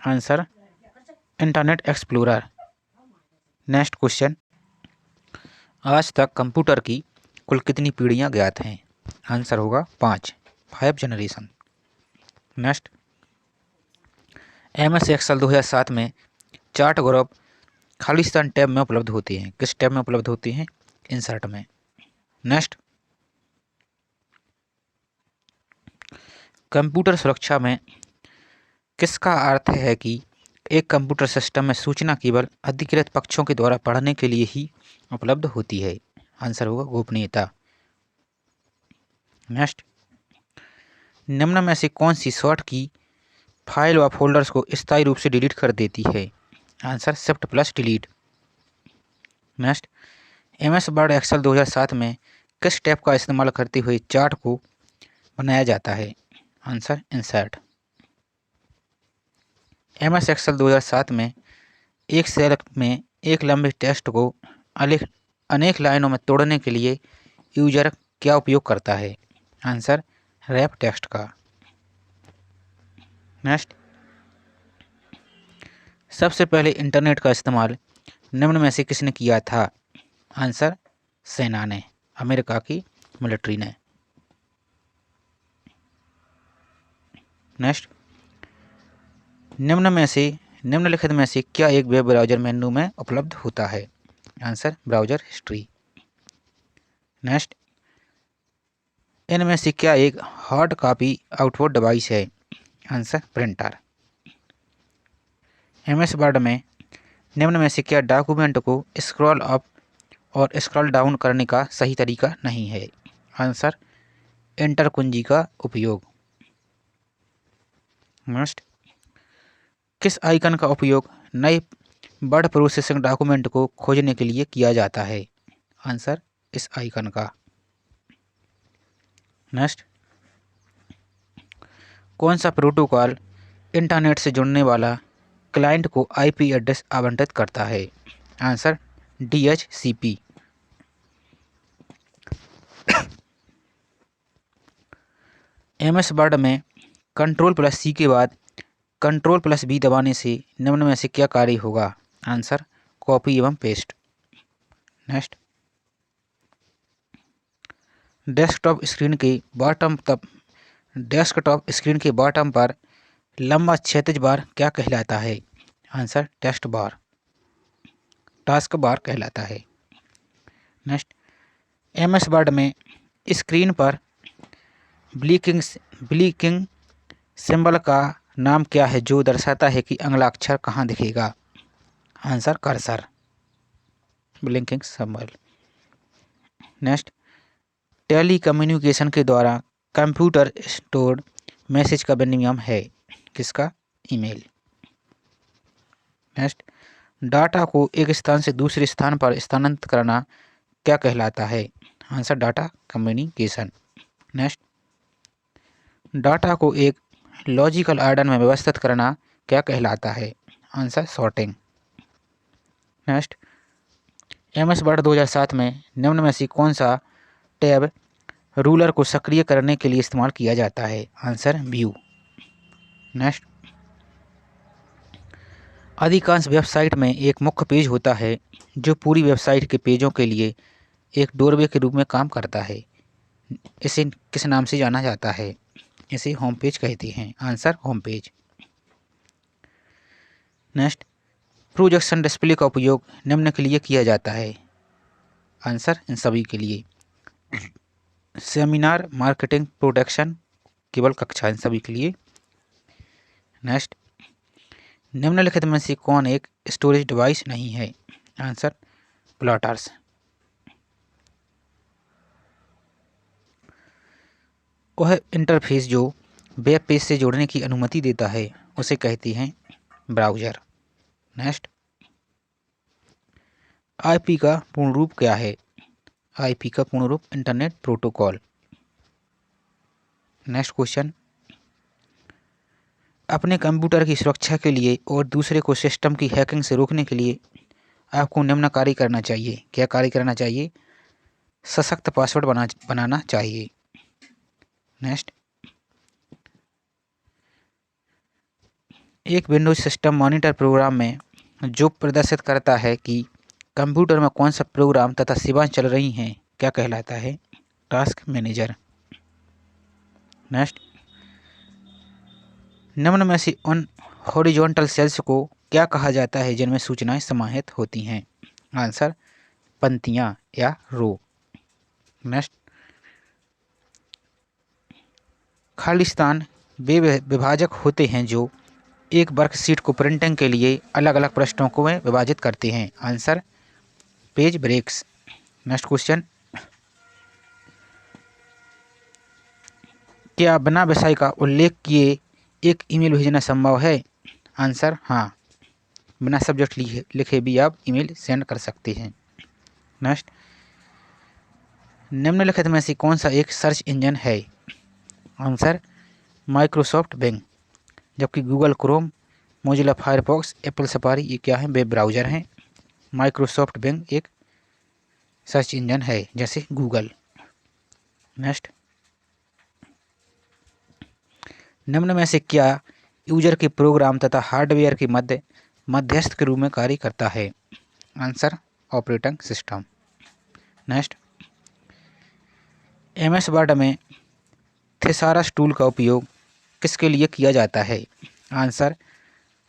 Answer internet explorer. Next question, आज तक कंप्यूटर की कुल कितनी पीढ़ियाँ ज्ञात हैं? आंसर होगा 5 जनरेशन। नेक्स्ट, MS एक्सेल 2007 में चार्ट ग्रुप खालिस्तान टैब में उपलब्ध होती हैं। किस टैब में उपलब्ध होती हैं? इंसर्ट में। नेक्स्ट, कंप्यूटर सुरक्षा में किसका अर्थ है कि एक कंप्यूटर सिस्टम में सूचना केवल अधिकृत पक्षों के द्वारा पढ़ने के लिए ही उपलब्ध होती है? आंसर होगा गोपनीयता। नेक्स्ट, निम्न में से कौन सी शॉर्ट की फाइल व फोल्डर्स को स्थायी रूप से डिलीट कर देती है? Answer Shift+Delete। Next, MS Word Excel 2007 में किस टैब का इस्तेमाल करते हुए चार्ट को बनाया जाता है? Answer insert. MS एक्सेल 2007 में एक सेल में एक लंबे टेक्स्ट को अनेक लाइनों में तोड़ने के लिए यूजर क्या उपयोग करता है? आंसर रैप टेक्स्ट का। नेक्स्ट, सबसे पहले इंटरनेट का इस्तेमाल निम्न में से किसने किया था? आंसर सेना ने, अमेरिका की मिलिट्री ने। नेक्स्ट, निम्नलिखित में से क्या एक वेब ब्राउज़र मेन्यू में उपलब्ध होता है? Answer browser history. नेक्स्ट, इनमें से क्या एक हार्ड कॉपी आउटपुट डिवाइस है? Answer printer. MS वर्ड में निम्न में से क्या डॉक्यूमेंट को स्क्रॉल अप और स्क्रॉल डाउन करने का सही तरीका नहीं है? आंसर एंटर कुंजी का उपयोग। नेक्स्ट, किस आइकन का उपयोग नए वर्ड प्रोसेसिंग डॉक्यूमेंट को खोजने के लिए किया जाता है? आंसर इस आइकन का। नेक्स्ट, कौन सा प्रोटोकॉल इंटरनेट से जुड़ने वाला क्लाइंट को IP एड्रेस आवंटित करता है? Answer DHCP। MS वर्ड में Ctrl+C के बाद Ctrl+V दबाने से निम्न में से क्या कार्य होगा? आंसर कॉपी एवं पेस्ट। नेक्स्ट, डेस्कटॉप स्क्रीन के बॉटम पर लंबा क्षैतिज बार क्या कहलाता है? आंसर टास्क बार कहलाता है। नेक्स्ट, MS वर्ड में स्क्रीन पर ब्लिंकिंग सिंबल का नाम क्या है जो दर्शाता है कि अगला अक्षर कहाँ दिखेगा? Answer cursor, blinking symbol. Next, telecommunication के द्वारा कंप्यूटर स्टोर्ड मैसेज का विनिमय है किसका? ईमेल। नेक्स्ट, डाटा को एक स्थान से दूसरे स्थान पर स्थानांतरित करना क्या कहलाता है? Answer data communication. Next, data को एक लॉजिकल ऑर्डर में व्यवस्थित करना क्या कहलाता है? Answer sorting. Next, MS Word 2007 में निम्न में से कौन सा टैब रूलर को सक्रिय करने के लिए इस्तेमाल किया जाता है? Answer view. नेक्स्ट, अधिकांश वेबसाइट में एक मुख्य पेज होता है जो पूरी वेबसाइट के पेजों के लिए एक डोरवे के रूप में काम करता है। इसे किस नाम से जाना जाता है? इसे होम पेज कहते हैं। Answer home page. Next, projection display का उपयोग निम्न के लिए किया जाता है? आंसर इन सभी के लिए, सेमिनार, मार्केटिंग, प्रोडक्शन, केवल कक्षा, इन सभी के लिए। नेक्स्ट, निम्नलिखित में से कौन एक स्टोरेज डिवाइस नहीं है? Answer plotters. वह इंटरफेस जो वेब पेज से जोड़ने की अनुमति देता है उसे कहते हैं ब्राउज़र। नेक्स्ट, IP का पूर्ण रूप क्या है? IP का पूर्ण रूप इंटरनेट प्रोटोकॉल। नेक्स्ट क्वेश्चन, अपने कंप्यूटर की सुरक्षा के लिए और दूसरे को सिस्टम की हैकिंग से रोकने के लिए आपको निम्न कार्य करना चाहिए। क्या कार्य करना चाहिए? सशक्त पासवर्ड बनाना चाहिए। नेक्स्ट, एक विंडोज सिस्टम मॉनिटर प्रोग्राम में जो प्रदर्शित करता है कि कंप्यूटर में कौन सा प्रोग्राम तथा सेवाएं चल रही हैं क्या कहलाता है? Task manager. नेक्स्ट, निम्न में से उन हॉरिजॉन्टल सेल्स को क्या कहा जाता है जिनमें सूचनाएं समाहित होती हैं? आंसर, पंक्तियां या रो। नेक्स्ट, खालिस्तान वे विभाजक होते हैं जो एक वर्कशीट को प्रिंटिंग के लिए अलग अलग पृष्ठों को में विभाजित करते हैं। Answer, page breaks. Next question, क्या बिना विषय का उल्लेख किए एक ईमेल भेजना संभव है? आंसर, हाँ, बिना सब्जेक्ट लिखे भी आप ईमेल सेंड कर सकते हैं। नेक्स्ट, निम्नलिखित में से कौन सा एक सर्च इंजन है? Answer, Microsoft Bing. जबकि Google Chrome, Mozilla Firefox, Apple Safari ये क्या है? वेब ब्राउज़र हैं। माइक्रोसॉफ्ट बिंग एक सर्च इंजन है जैसे गूगल। नेक्स्ट, निम्न में से क्या यूजर के प्रोग्राम तथा हार्डवेयर के मध्यस्थ के रूप में कार्य करता है? Answer, operating system. Next, MS word में थेसारस टूल का उपयोग किसके लिए किया जाता है? आंसर,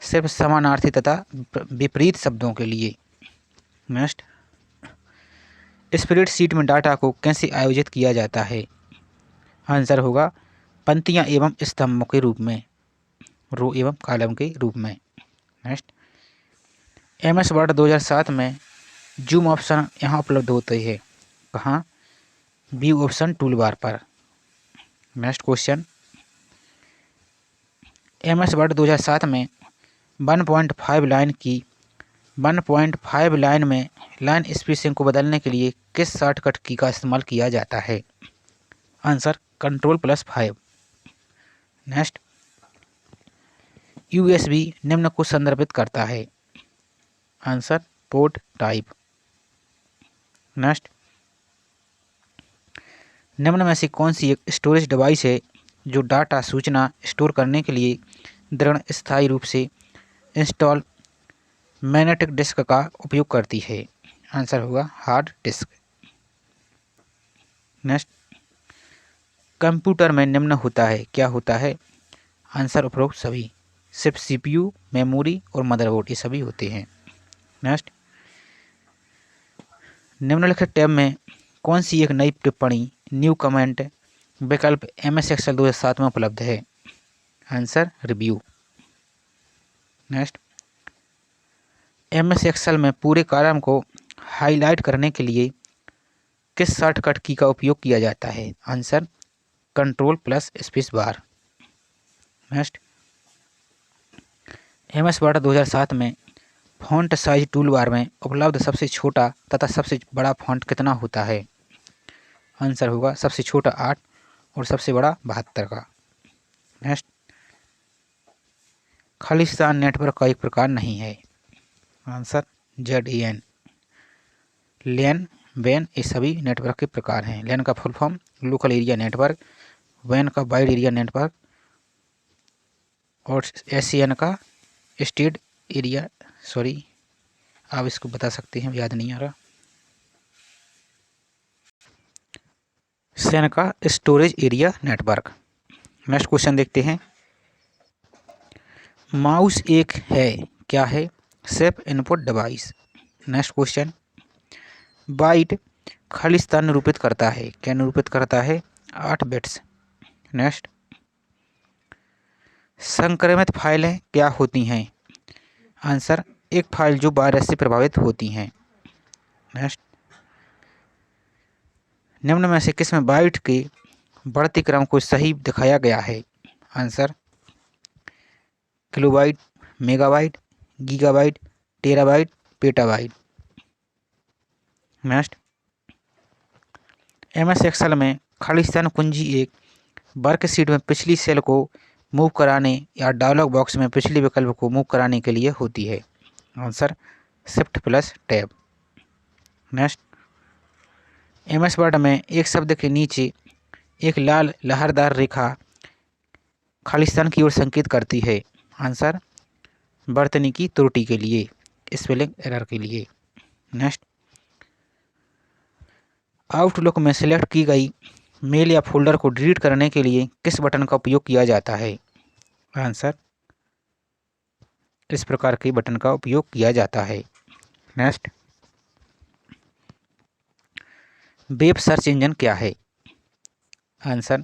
सिर्फ समानार्थी तथा विपरीत शब्दों के लिए। नेक्स्ट, स्प्रेडशीट में डाटा को कैसे आयोजित किया जाता है? आंसर होगा पंक्तियां एवं स्तंभों के रूप में, रो एवं कॉलम के रूप में। नेक्स्ट, एमएस वर्ड 2007 में जूम ऑप्शन यहाँ उपलब्ध होते हैं, कहाँ? व्यू ऑप्शन टूल बार पर। नेक्स्ट क्वेश्चन, एमएस वर्ड 2007 में 1.5 लाइन में लाइन स्पेसिंग को बदलने के लिए किस शॉर्टकट की का इस्तेमाल किया जाता है? Answer, Ctrl+5। नेक्स्ट, यूएसबी निम्न को संदर्भित करता है? Answer, port type. नेक्स्ट, निम्न में से कौन सी एक स्टोरेज डिवाइस है जो डाटा सूचना स्टोर करने के लिए दृढ़ स्थायी रूप से इंस्टॉल मैग्नेटिक डिस्क का उपयोग करती है? आंसर होगा हार्ड डिस्क। नेक्स्ट, कंप्यूटर में निम्न होता है, क्या होता है? आंसर, उपरोक्त सभी। सिर्फ सीपीयू, मेमोरी और मदरबोर्ड ये सभी होते हैं। नेक्स्ट, निम्नलिखित टैब में कौन सी एक नई टिप्पणी न्यू कमेंट विकल्प एमएस एक्सेल 2007 में उपलब्ध है? Answer, review. Next, MS Excel में पूरे कॉलम को हाईलाइट करने के लिए किस शॉर्टकट की का उपयोग किया जाता है? आंसर, Ctrl+Space बार। नेक्स्ट, एमएस वर्ड 2007 में फॉन्ट साइज टूल बार में उपलब्ध सबसे छोटा तथा सबसे बड़ा फॉन्ट कितना होता है? आंसर होगा सबसे छोटा 8 और सबसे बड़ा 72 का। नेक्स्ट, खालिस्तान नेटवर्क का एक प्रकार नहीं है? Answer, ZAN। लैन, वैन ये सभी नेटवर्क के प्रकार हैं। लैन का full form local area network, वैन का वाइड एरिया नेटवर्क और SAN का स्टेट एरिया, सॉरी आप इसको बता सकते हैं, याद नहीं आ रहा। SAN का storage area network. Next question देखते हैं, माउस एक है, क्या है? सिर्फ input device. Next question, byte खालिस्तान निरूपित करता है, क्या निरूपित करता है? 8 बिट्स। नेक्स्ट, संक्रमित फाइलें क्या होती हैं? आंसर, एक फाइल जो वायरस से प्रभावित होती हैं। नेक्स्ट, निम्न में से किसमें बाइट के बढ़ती क्रम को सही दिखाया गया है? Answer, kilobyte, megabyte, gigabyte, terabyte, petabyte. Next, MS Excel में खालिस्तान कुंजी एक वर्कशीट में पिछली सेल को मूव कराने या डायलॉग बॉक्स में पिछले विकल्प को मूव कराने के लिए होती है? Answer, Shift+Tab। Next, MS word में एक शब्द के नीचे एक लाल लहरदार रेखा खालिस्तान की ओर संकेत करती है? आंसर, वर्तनी की त्रुटि के लिए, स्पेलिंग एरर के लिए। नेक्स्ट, आउटलुक में सिलेक्ट की गई मेल या फोल्डर को डिलीट करने के लिए किस बटन का उपयोग किया जाता है? आंसर, इस प्रकार के बटन का उपयोग किया जाता है। नेक्स्ट, वेब सर्च इंजन क्या है? आंसर,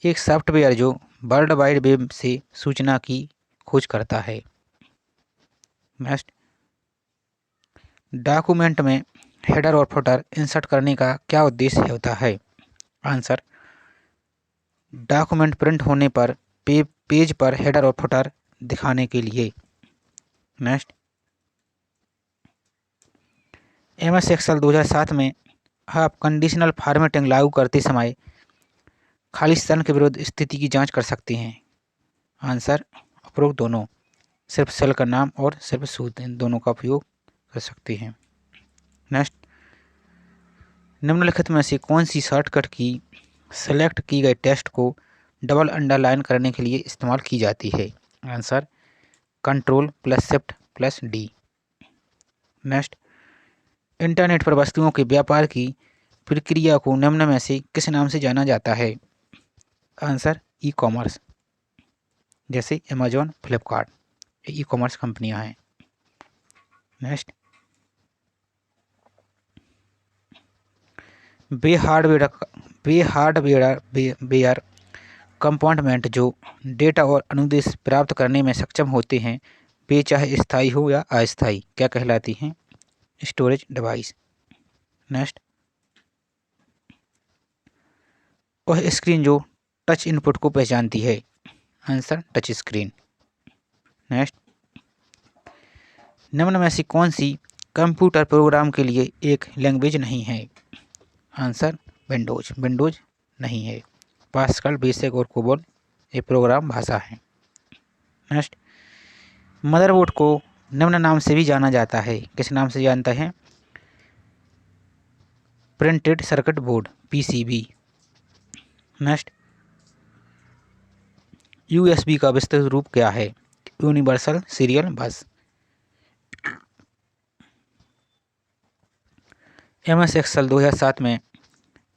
एक सॉफ्टवेयर जो वर्ल्ड वाइड वेब से सूचना की खोज करता है। नेक्स्ट, डॉक्यूमेंट में हेडर और फुटर इंसर्ट करने का क्या उद्देश्य होता है? आंसर, डॉक्यूमेंट प्रिंट होने पर पेज पर हेडर और फुटर दिखाने के लिए। नेक्स्ट, MS एक्सेल 2007 में आप कंडीशनल फॉर्मेटिंग लागू करते समय खालिस्तान के विरुद्ध स्थिति की जांच कर सकते हैं। आंसर, उपरोक्त दोनों, सिर्फ सेल का नाम और सिर्फ सूत्र, इन दोनों का उपयोग कर सकते हैं। नेक्स्ट, निम्नलिखित में से कौन सी शॉर्टकट की सेलेक्ट की गई टेक्स्ट को डबल अंडरलाइन करने के लिए इस्तेमाल की जाती है? Answer, Ctrl+Shift+D। नेक्स्ट, इंटरनेट पर वस्तुओं के व्यापार की प्रक्रिया को निम्न में से किस नाम से जाना जाता है? Answer, e commerce. जैसे अमेजॉन, फ्लिपकार्ट, ये ई कॉमर्स कंपनियां हैं। नेक्स्ट, हार्डवेयर कंपार्टमेंट जो डेटा और अनुदेश प्राप्त करने में सक्षम होते हैं, वे चाहे स्थायी हो या अस्थायी, क्या कहलाती हैं? Storage device. नेक्स्ट, वह स्क्रीन जो टच इनपुट को पहचानती है। Answer, touch screen. नेक्स्ट, निम्न में से कौन सी कंप्यूटर प्रोग्राम के लिए एक लैंग्वेज नहीं है? आंसर, विंडोज नहीं है। पास्कल, बेसिक और कोबोल ये प्रोग्राम भाषा है। नेक्स्ट, मदरबोर्ड को निम्न नाम से भी जाना जाता है, किस नाम से जानता है? Printed circuit board, PCB। Next, USB का विस्तृत रूप क्या है? Universal serial bus. MS Excel 2007 में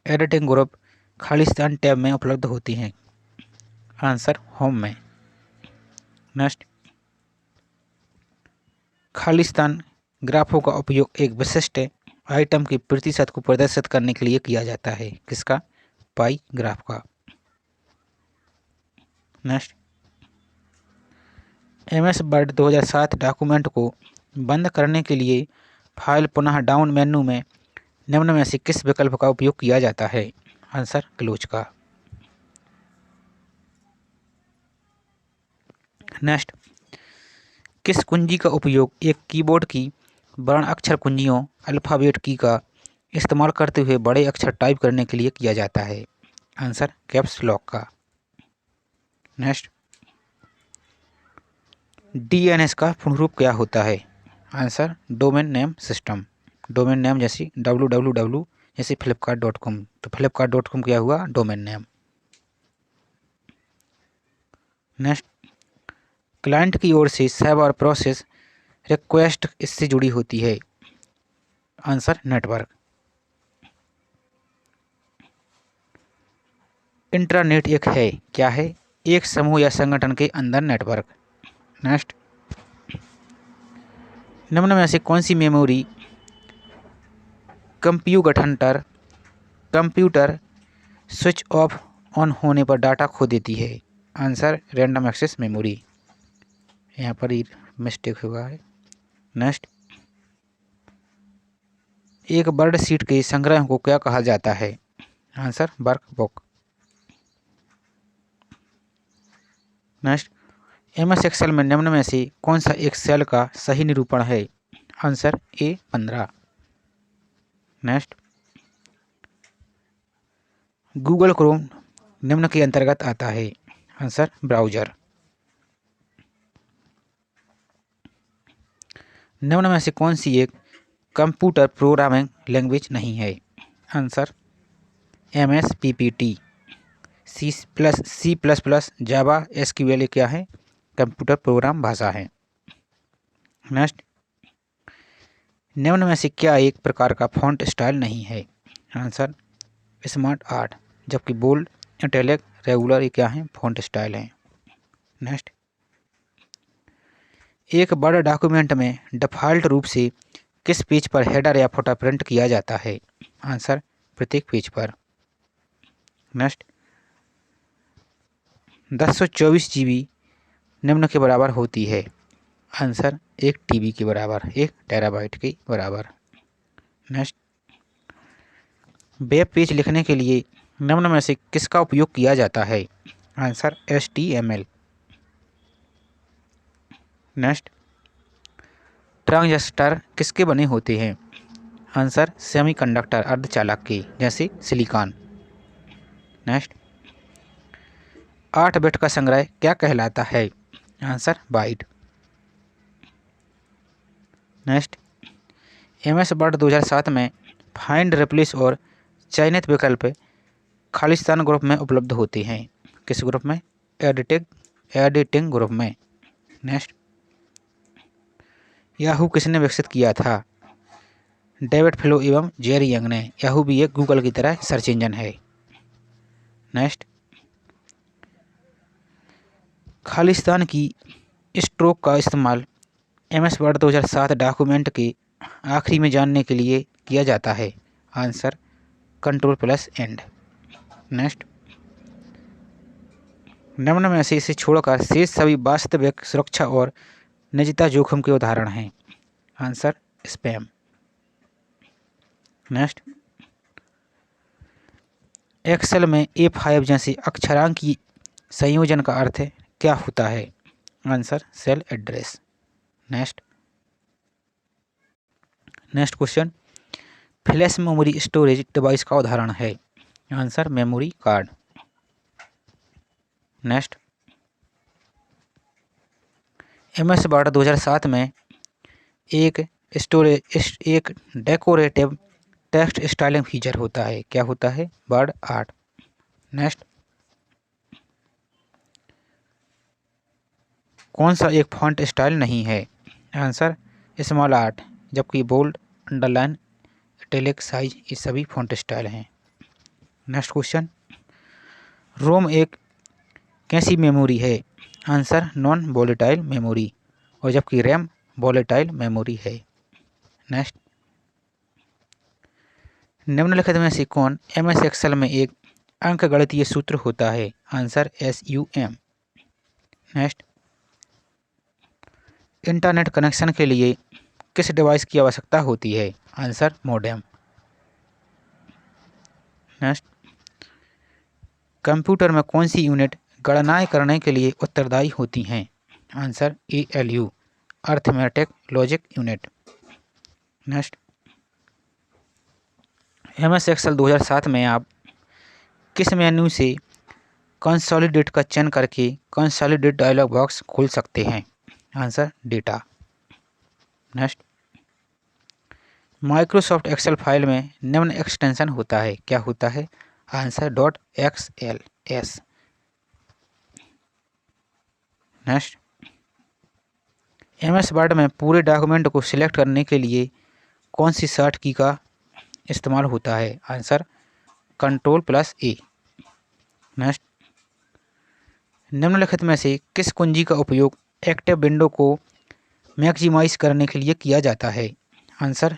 एडिटिंग ग्रुप खालिस्तान टैब में उपलब्ध होती हैं। आंसर, होम में। नेक्स्ट, खालिस्तान ग्राफों का उपयोग एक विशिष्ट आइटम के प्रतिशत को प्रदर्शित करने के लिए किया जाता है, किसका? पाई ग्राफ का। नेक्स्ट, MS वर्ड 2007 डॉक्यूमेंट को बंद करने के लिए फाइल पुनः डाउन मेन्यू में निम्न में से किस विकल्प का उपयोग किया जाता है? आंसर, क्लोज का। नेक्स्ट, किस कुंजी का उपयोग एक कीबोर्ड की वर्ण अक्षर कुंजियों अल्फ़ाबेट की का इस्तेमाल करते हुए बड़े अक्षर टाइप करने के लिए किया जाता है? आंसर, कैप्स लॉक का। नेक्स्ट, DNS का पूर्ण रूप क्या होता है? Answer, domain name system. Domain name जैसे www, जैसे flipkart.com, तो flipkart.com क्या हुआ? Domain name. नेक्स्ट, क्लाइंट की ओर से सर्वर प्रोसेस रिक्वेस्ट इससे जुड़ी होती है? Answer, network. इंट्रानेट एक है, क्या है? एक समूह या संगठन के अंदर नेटवर्क। नेक्स्ट, निम्न में से कौन सी memory computer switch off on होने पर डाटा खो देती है? Answer, random access memory. यहाँ पर ही मिस्टेक हुआ है। नेक्स्ट, एक वर्ड शीट के संग्रह को क्या कहा जाता है? Answer, workbook. Next, MS Excel में निम्न में से कौन सा एक सेल का सही निरूपण है? Answer, A15। Next, Google Chrome निम्न के अंतर्गत आता है? Answer, browser. निम्न में से कौन सी एक कंप्यूटर प्रोग्रामिंग लैंग्वेज नहीं है? Answer, MS PPT। C++, जावा, SQL क्या है? कंप्यूटर प्रोग्राम भाषा है। नेक्स्ट, निम्न में से क्या एक प्रकार का फॉन्ट स्टाइल नहीं है? आंसर स्मार्ट आर्ट, जबकि बोल्ड, इटैलिक, रेगुलर ये क्या हैं? फॉन्ट स्टाइल हैं। नेक्स्ट, एक बड़े डॉक्यूमेंट में डिफ़ॉल्ट रूप से किस पेज पर हेडर या फोटो प्रिंट किया जाता है? आंसर प्रत्येक पेज पर। नेक्स्ट, 1024 GB निम्न के बराबर होती है? आंसर 1 TB के बराबर, 1 टेराबाइट के बराबर। नेक्स्ट, वेब पेज लिखने के लिए निम्न में से किसका उपयोग किया जाता है? Answer HTML। नेक्स्ट, ट्रांजिस्टर किसके बने होते हैं? आंसर सेमीकंडक्टर, अर्धचालक के, जैसे सिलिकॉन। नेक्स्ट, 8 बिट का संग्रह क्या कहलाता है? Answer byte. Next, MS Word 2007 में फाइंड, रिप्लेस और चयनित विकल्प खालिस्तान ग्रुप में उपलब्ध होते हैं। किस ग्रुप में? एडिटिंग ग्रुप में। नेक्स्ट, याहू किसने विकसित किया था? डेविड फ्लो एवं जेरी यंग ने। याहू भी एक गूगल की तरह सर्च इंजन है। नेक्स्ट, खालिस्तान की स्ट्रोक का इस्तेमाल MS वर्ड 2007 डॉक्यूमेंट के आखिरी में जानने के लिए किया जाता है। Answer Ctrl+End। नेक्स्ट, निम्न में से इसे छोड़कर शेष सभी वास्तविक सुरक्षा और निजता जोखिम के उदाहरण हैं। Answer spam. नेक्स्ट, एक्सेल में A5 जैसे अक्षरांक की संयोजन का अर्थ क्या होता है? Answer cell address. Next question, flash memory storage device का उदाहरण है? Answer memory card. Next, MS Word 2007 में एक डेकोरेटिव टेक्स्ट स्टाइलिंग फीचर होता है। क्या होता है? Word art. नेक्स्ट, कौन सा एक फॉन्ट स्टाइल नहीं है? आंसर स्मॉल आर्ट, जबकि बोल्ड, अंडरलाइन, इटैलिक, साइज ये सभी फॉन्ट स्टाइल हैं। नेक्स्ट क्वेश्चन, रोम एक कैसी मेमोरी है? आंसर नॉन वोलेटाइल मेमोरी, और जबकि रैम वोलेटाइल मेमोरी है। नेक्स्ट, निम्नलिखित में से कौन MS एक्सेल में एक अंकगणितीय सूत्र होता है? Answer SUM। Next, internet connection के लिए किस डिवाइस की आवश्यकता होती है? Answer modem. नेक्स्ट, कंप्यूटर में कौन सी यूनिट गणनाएं करने के लिए उत्तरदायी होती हैं? Answer ALU, arithmetic logic unit. Next, MS Excel 2007 में आप किस मेन्यू से कंसोलिडेट का चयन करके कंसोलिडेट डायलॉग बॉक्स खोल सकते हैं? Answer data. Next, Microsoft Excel file में निम्न एक्सटेंशन होता है। क्या होता है? Answer .XLS। Next, MS Word में पूरे डॉक्यूमेंट को सिलेक्ट करने के लिए कौन सी शॉर्ट की का इस्तेमाल होता है? Answer Ctrl+A। नेक्स्ट, निम्नलिखित में से किस कुंजी का उपयोग एक्टिव विंडो को मैक्सिमाइज करने के लिए किया जाता है? आंसर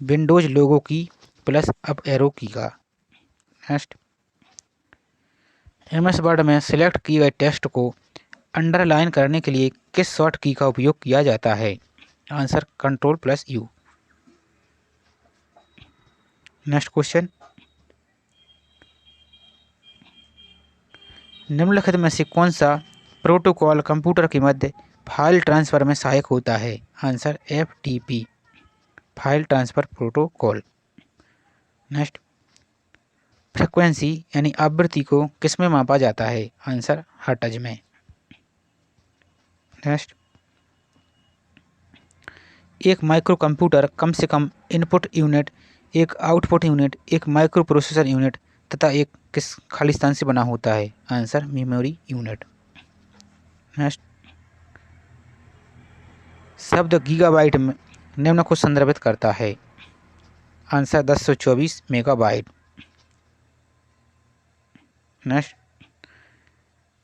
विंडोज लोगो की प्लस अप एरो की का। नेक्स्ट, MS वर्ड में सिलेक्ट किए गए टेक्स्ट को अंडरलाइन करने के लिए किस शॉर्ट की का उपयोग किया जाता है? Answer Ctrl+U। नेक्स्ट क्वेश्चन, निम्नलिखित में से कौन सा प्रोटोकॉल कंप्यूटर के मध्य फाइल ट्रांसफर में सहायक होता है? Answer FTP, file transfer protocol. Next, frequency यानी आवृत्ति को किस में मापा जाता है? आंसर हर्ट्ज में। नेक्स्ट, एक माइक्रो कंप्यूटर कम से कम इनपुट यूनिट, एक आउटपुट यूनिट, एक माइक्रो प्रोसेसर यूनिट तथा एक किस खालिस्तान से बना होता है? Answer memory unit. नेक्स्ट, शब्द गीगाबाइट में निम्न को संदर्भित करता है। Answer 1024 megabyte. नेक्स्ट,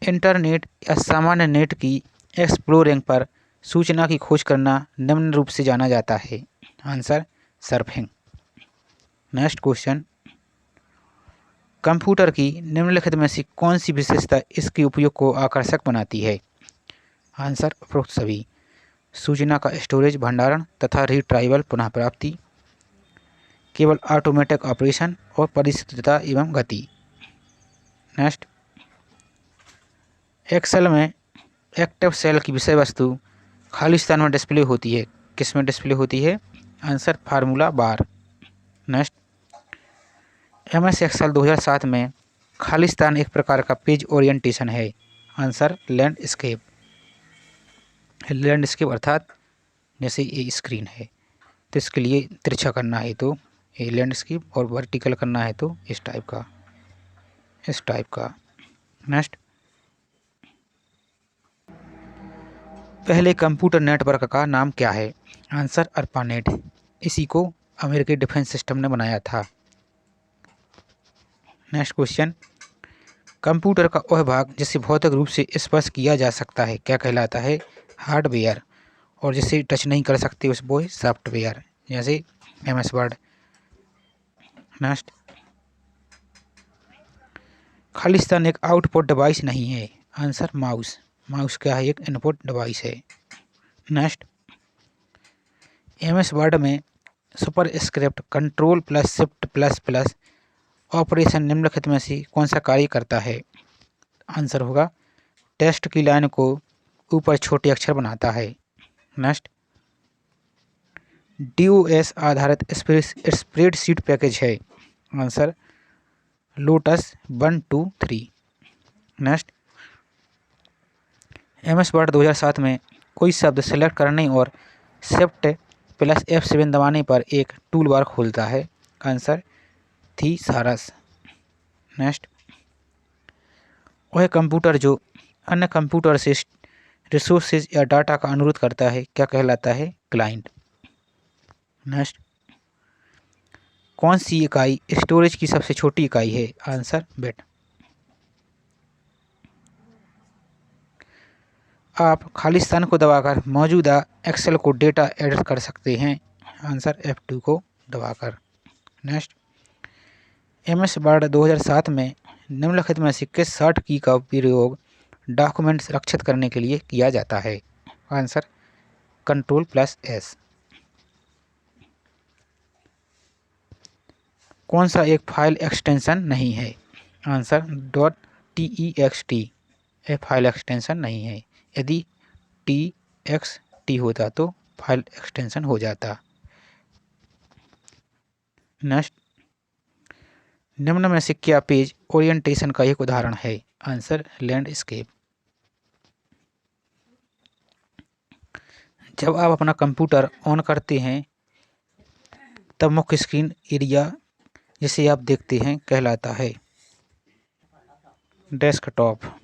इंटरनेट या सामान्य नेट की एक्सप्लोरिंग पर सूचना की खोज करना निम्न रूप से जाना जाता है। Answer surfing. Next question, computer की निम्नलिखित में से कौन सी विशेषता इसके उपयोग को आकर्षक बनाती है? आंसर उपरोक्त सभी। सूचना का स्टोरेज भंडारण तथा रिट्राइवल पुनः प्राप्ति, केवल ऑटोमेटिक ऑपरेशन और परिशुद्धता एवं गति। नेक्स्ट, एक्सेल में एक्टिव सेल की विषय वस्तु खाली स्थान में डिस्प्ले होती है, किस में डिस्प्ले होती है? Answer formula bar. Next, MS Excel 2007 में खाली स्थान एक प्रकार का पेज ओरिएंटेशन है। Answer landscape. लैंडस्केप अर्थात जैसे ये स्क्रीन है तो इसके लिए तिरछा करना है तो ये लैंडस्केप, और वर्टिकल करना है तो इस टाइप का। नेक्स्ट, पहले कंप्यूटर नेटवर्क का नाम क्या है? Answer ARPANET. इसी को अमेरिकी डिफेंस सिस्टम ने बनाया था। नेक्स्ट क्वेश्चन, कंप्यूटर का वह भाग जिसे भौतिक रूप से स्पर्श किया जा सकता है क्या कहलाता है? हार्डवेयर। और जिसे टच नहीं कर सकते उस वो है सॉफ्टवेयर, जैसे MS वर्ड। नेक्स्ट, खाली स्थान एक आउटपुट डिवाइस नहीं है। Answer mouse. माउस क्या है? एक इनपुट डिवाइस है। नेक्स्ट, MS वर्ड में superscript control plus shift plus plus operation निम्नलिखित में से कौन सा कार्य करता है? आंसर होगा टेक्स्ट की लाइन को ऊपर छोटे अक्षर बनाता है। नेक्स्ट, DOS आधारित स्प्रेडशीट पैकेज है। Answer lotus 1 2 3। Next, MS Word 2007 में कोई शब्द सेलेक्ट करने और शिफ्ट प्लस F7 दबाने पर एक टूल बार खोलता है। आंसर थीसारस। नेक्स्ट, वह कंप्यूटर जो अन्य कंप्यूटर से रिसोर्सेज या डाटा का अनुरोध करता है क्या कहलाता है? क्लाइंट। नेक्स्ट, कौन सी इकाई स्टोरेज की सबसे छोटी इकाई है? Answer bit. आप खाली स्थान को दबाकर मौजूदा एक्सेल को डेटा एडिट कर सकते हैं। आंसर F2 को दबाकर। नेक्स्ट, MS वर्ड 2007 में निम्नलिखित में से किस शॉर्ट की का प्रयोग डॉक्यूमेंट सुरक्षित करने के लिए किया जाता है? Answer Ctrl+S। कौन सा एक फाइल एक्सटेंशन नहीं है? Answer .text। यह फाइल एक्सटेंशन नहीं है। यदि TXT होता तो फाइल एक्सटेंशन हो जाता। नेक्स्ट, निम्न में से क्या पेज ओरिएंटेशन का एक उदाहरण है? Answer landscape. जब आप अपना कंप्यूटर ऑन करते हैं तब मुख्य स्क्रीन एरिया जिसे आप देखते हैं कहलाता है डेस्कटॉप।